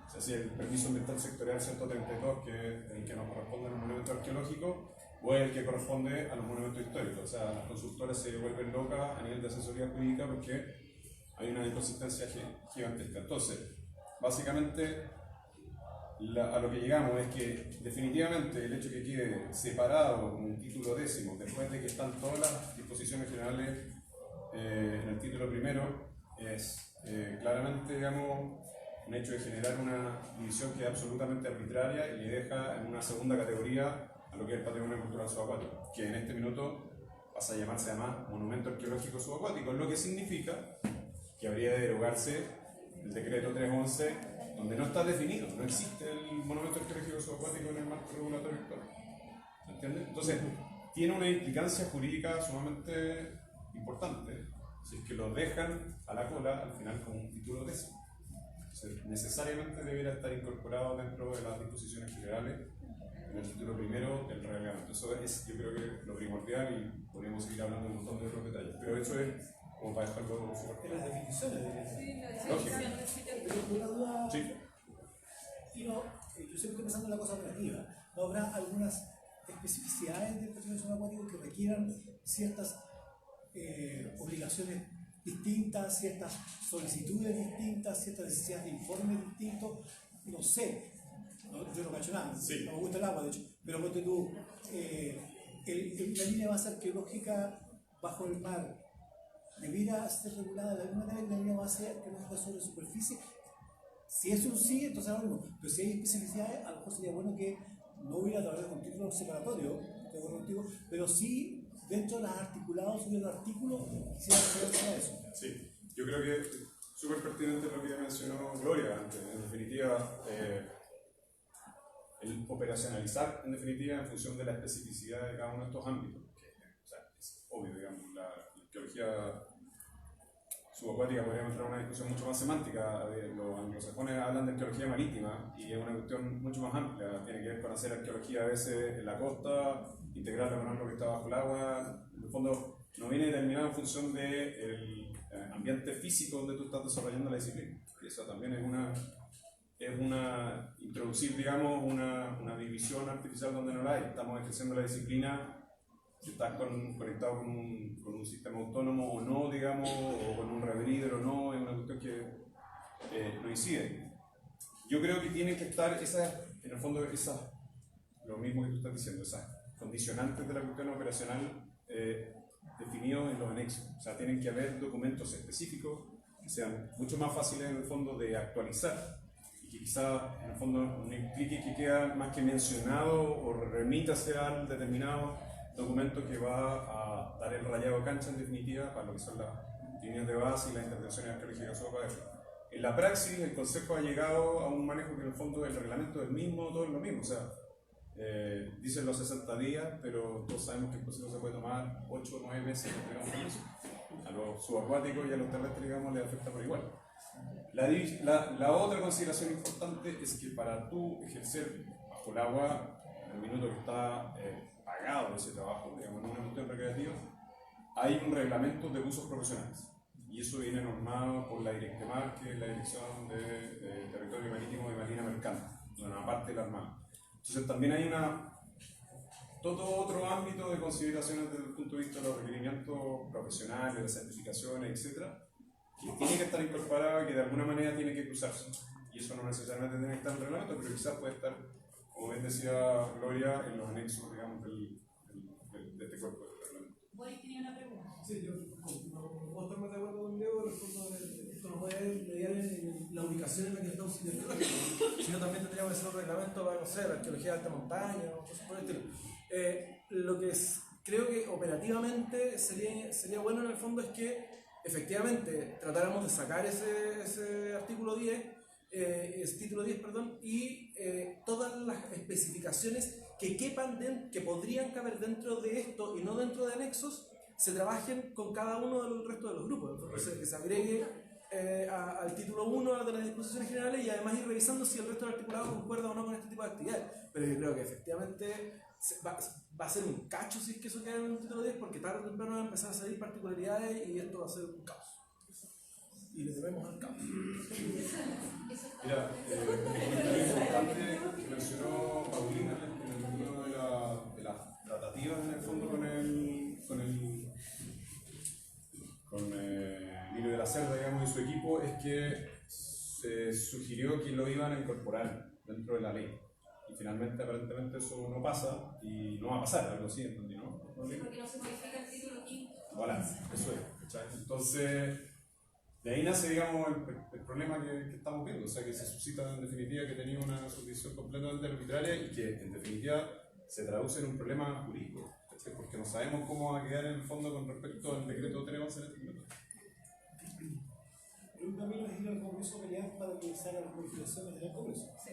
O sea, si el permiso ambiental sectorial 132, que es el que nos corresponde a los monumentos arqueológicos, o es el que corresponde a los monumentos históricos. O sea, las consultoras se vuelven locas a nivel de asesoría jurídica porque hay una inconsistencia gigantesca. Entonces, básicamente, a lo que llegamos es que definitivamente el hecho que quede separado como un título décimo, después de que están todas las disposiciones generales en el título primero, es claramente, digamos, un hecho de generar una división que es absolutamente arbitraria y le deja en una segunda categoría a lo que es el patrimonio cultural subacuático, que en este minuto pasa a llamarse además monumento arqueológico subacuático, lo que significa que habría de derogarse el decreto 311 donde no está definido, no existe el monumento arqueológico subacuático en el marco regulatorio actual. ¿Entiendes? Entonces, tiene una implicancia jurídica sumamente importante si es que lo dejan a la cola al final como un título décimo. Entonces, necesariamente debería estar incorporado dentro de las disposiciones generales en el título primero del reglamento. Eso es, yo creo que lo primordial, y podríamos seguir hablando de un montón de otros detalles, pero eso es como para dejarlo fuerte.
En las definiciones.
Lógico.
Una duda.
Sí.
Y no, yo siempre estoy pensando en la cosa operativa. ¿No habrá algunas especificidades del patrimonio subacuático que requieran ciertas obligaciones distintas, ciertas solicitudes distintas, ciertas necesidades de informes distintos? No sé. Yo no cacho nada, no me gusta el agua, de hecho. Pero ponte tú, la línea base arqueológica bajo el mar debiera ser regulada de la misma manera que la línea base arqueológica sobre superficie. Si es un sí, entonces ahora mismo. Pero si hay especificidades, a lo mejor sería bueno que no hubiera a través de un título separatorio, pero sí dentro de los articulados, sobre los artículos, quisiera referirse a eso.
Sí, yo creo que es súper pertinente lo que mencionó Gloria antes. En definitiva, el operacionalizar en definitiva en función de la especificidad de cada uno de estos ámbitos. O sea, es obvio, digamos, la arqueología subacuática podríamos entrar en una discusión mucho más semántica. Los anglosajones hablan de arqueología marítima y es una cuestión mucho más amplia. Tiene que ver con hacer arqueología a veces en la costa, integrarla con algo que está bajo el agua. En el fondo, no viene determinado en función del ambiente físico donde tú estás desarrollando la disciplina. Y eso también es introducir, digamos, una división artificial donde no la hay. Estamos ejerciendo la disciplina si estás conectado con un sistema autónomo o no, digamos, o con un reader o no, es una cuestión que no incide. Yo creo que tienen que estar en el fondo, lo mismo que tú estás diciendo, esas condicionantes de la cuestión operacional definidos en los anexos. O sea, tienen que haber documentos específicos que sean mucho más fáciles en el fondo de actualizar y que quizá en el fondo no implique que queda más que mencionado o remítase al determinado documento que va a dar el rayado de cancha en definitiva para lo que son las líneas de base y las intervenciones arqueológicas subacuáticas. En la praxis el Consejo ha llegado a un manejo que en el fondo el reglamento es el mismo, todo es lo mismo. O sea, dicen los 60 días, pero todos sabemos que el proceso se puede tomar 8 o 9 meses. A los subacuáticos y a los terrestres, digamos, les afecta por igual. La otra consideración importante es que para tú ejercer bajo el agua, en el minuto que está pagado ese trabajo, digamos, en una cuestión recreativa, hay un reglamento de usos profesionales. Y eso viene normado por la DIRECTEMAR, que es la Dirección de Territorio Marítimo y Marina Mercante, una parte de la Armada. Entonces también hay todo otro ámbito de consideraciones desde el punto de vista de los requerimientos profesionales, de certificaciones, etc., que tiene que estar incorporado y que de alguna manera tiene que cruzarse. Y eso no necesariamente tiene que estar en el reglamento, pero quizás puede estar, como bien decía Gloria, en los anexos, digamos, de este cuerpo del reglamento.
Boris tenía una pregunta.
Sí, yo no puedo estar más de acuerdo con Diego, esto no puede mediar en la ubicación en la que está un sitio arqueológico, sino también tendríamos que hacer un reglamento para, no sé, la arqueología de alta montaña o cosas por el estilo. Lo que creo que operativamente sería bueno en el fondo es que efectivamente tratáramos de sacar ese artículo 10, ese título 10, perdón, y todas las especificaciones que podrían caber dentro de esto y no dentro de anexos, se trabajen con cada uno del resto de los grupos. Entonces, que se agregue al título 1 de las disposiciones generales y además ir revisando si el resto del articulado concuerda o no con este tipo de actividades. Pero yo creo que efectivamente va a ser un cacho si es que eso queda en el título 10, porque tarde o temprano van a empezar a salir particularidades y esto va a ser un caos. Y le debemos al caos.
Mira, es importante que mencionó Paulina en el término de las tratativas en el fondo con Emilio de la Cerda, digamos, y su equipo, es que se sugirió que lo iban a incorporar dentro de la ley. Y finalmente, aparentemente, eso no pasa y no va a pasar, algo así, ¿entendí? ¿No?
Porque no se modifica el título 5.
Voilà, eso es. ¿Cachai? Entonces, de ahí nace, digamos, el problema que estamos viendo. O sea, que se suscita en definitiva que tenía una subdivisión completamente arbitraria y que en definitiva se traduce en un problema jurídico. ¿Cachai? Porque no sabemos cómo va a quedar en el fondo con respecto al decreto 311 en este momento.
un camino es ir al Congreso a pelear para que se hagan las modificaciones del Congreso. Sí.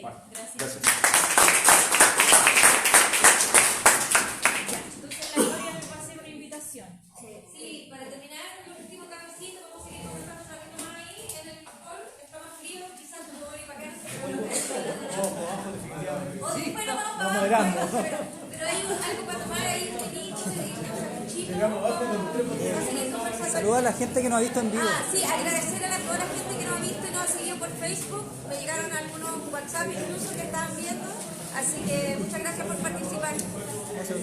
Bueno, gracias.
Gracias.
Entonces la Gloria nos va a hacer una invitación.
Sí, para terminar el último cafecito, vamos a seguir conversando un ratito más ahí en el hall. Está más frío, quizás no puedo ir para acá. O si fuera vamos para abajo, pero hay algo para tomar ahí, un vinito,
Saluda a la gente que nos ha visto en vivo.
Sí, agradecer a toda la gente que nos ha visto y nos ha seguido por Facebook. Me llegaron algunos WhatsApp incluso que estaban viendo. Así que muchas gracias por participar.
Gracias.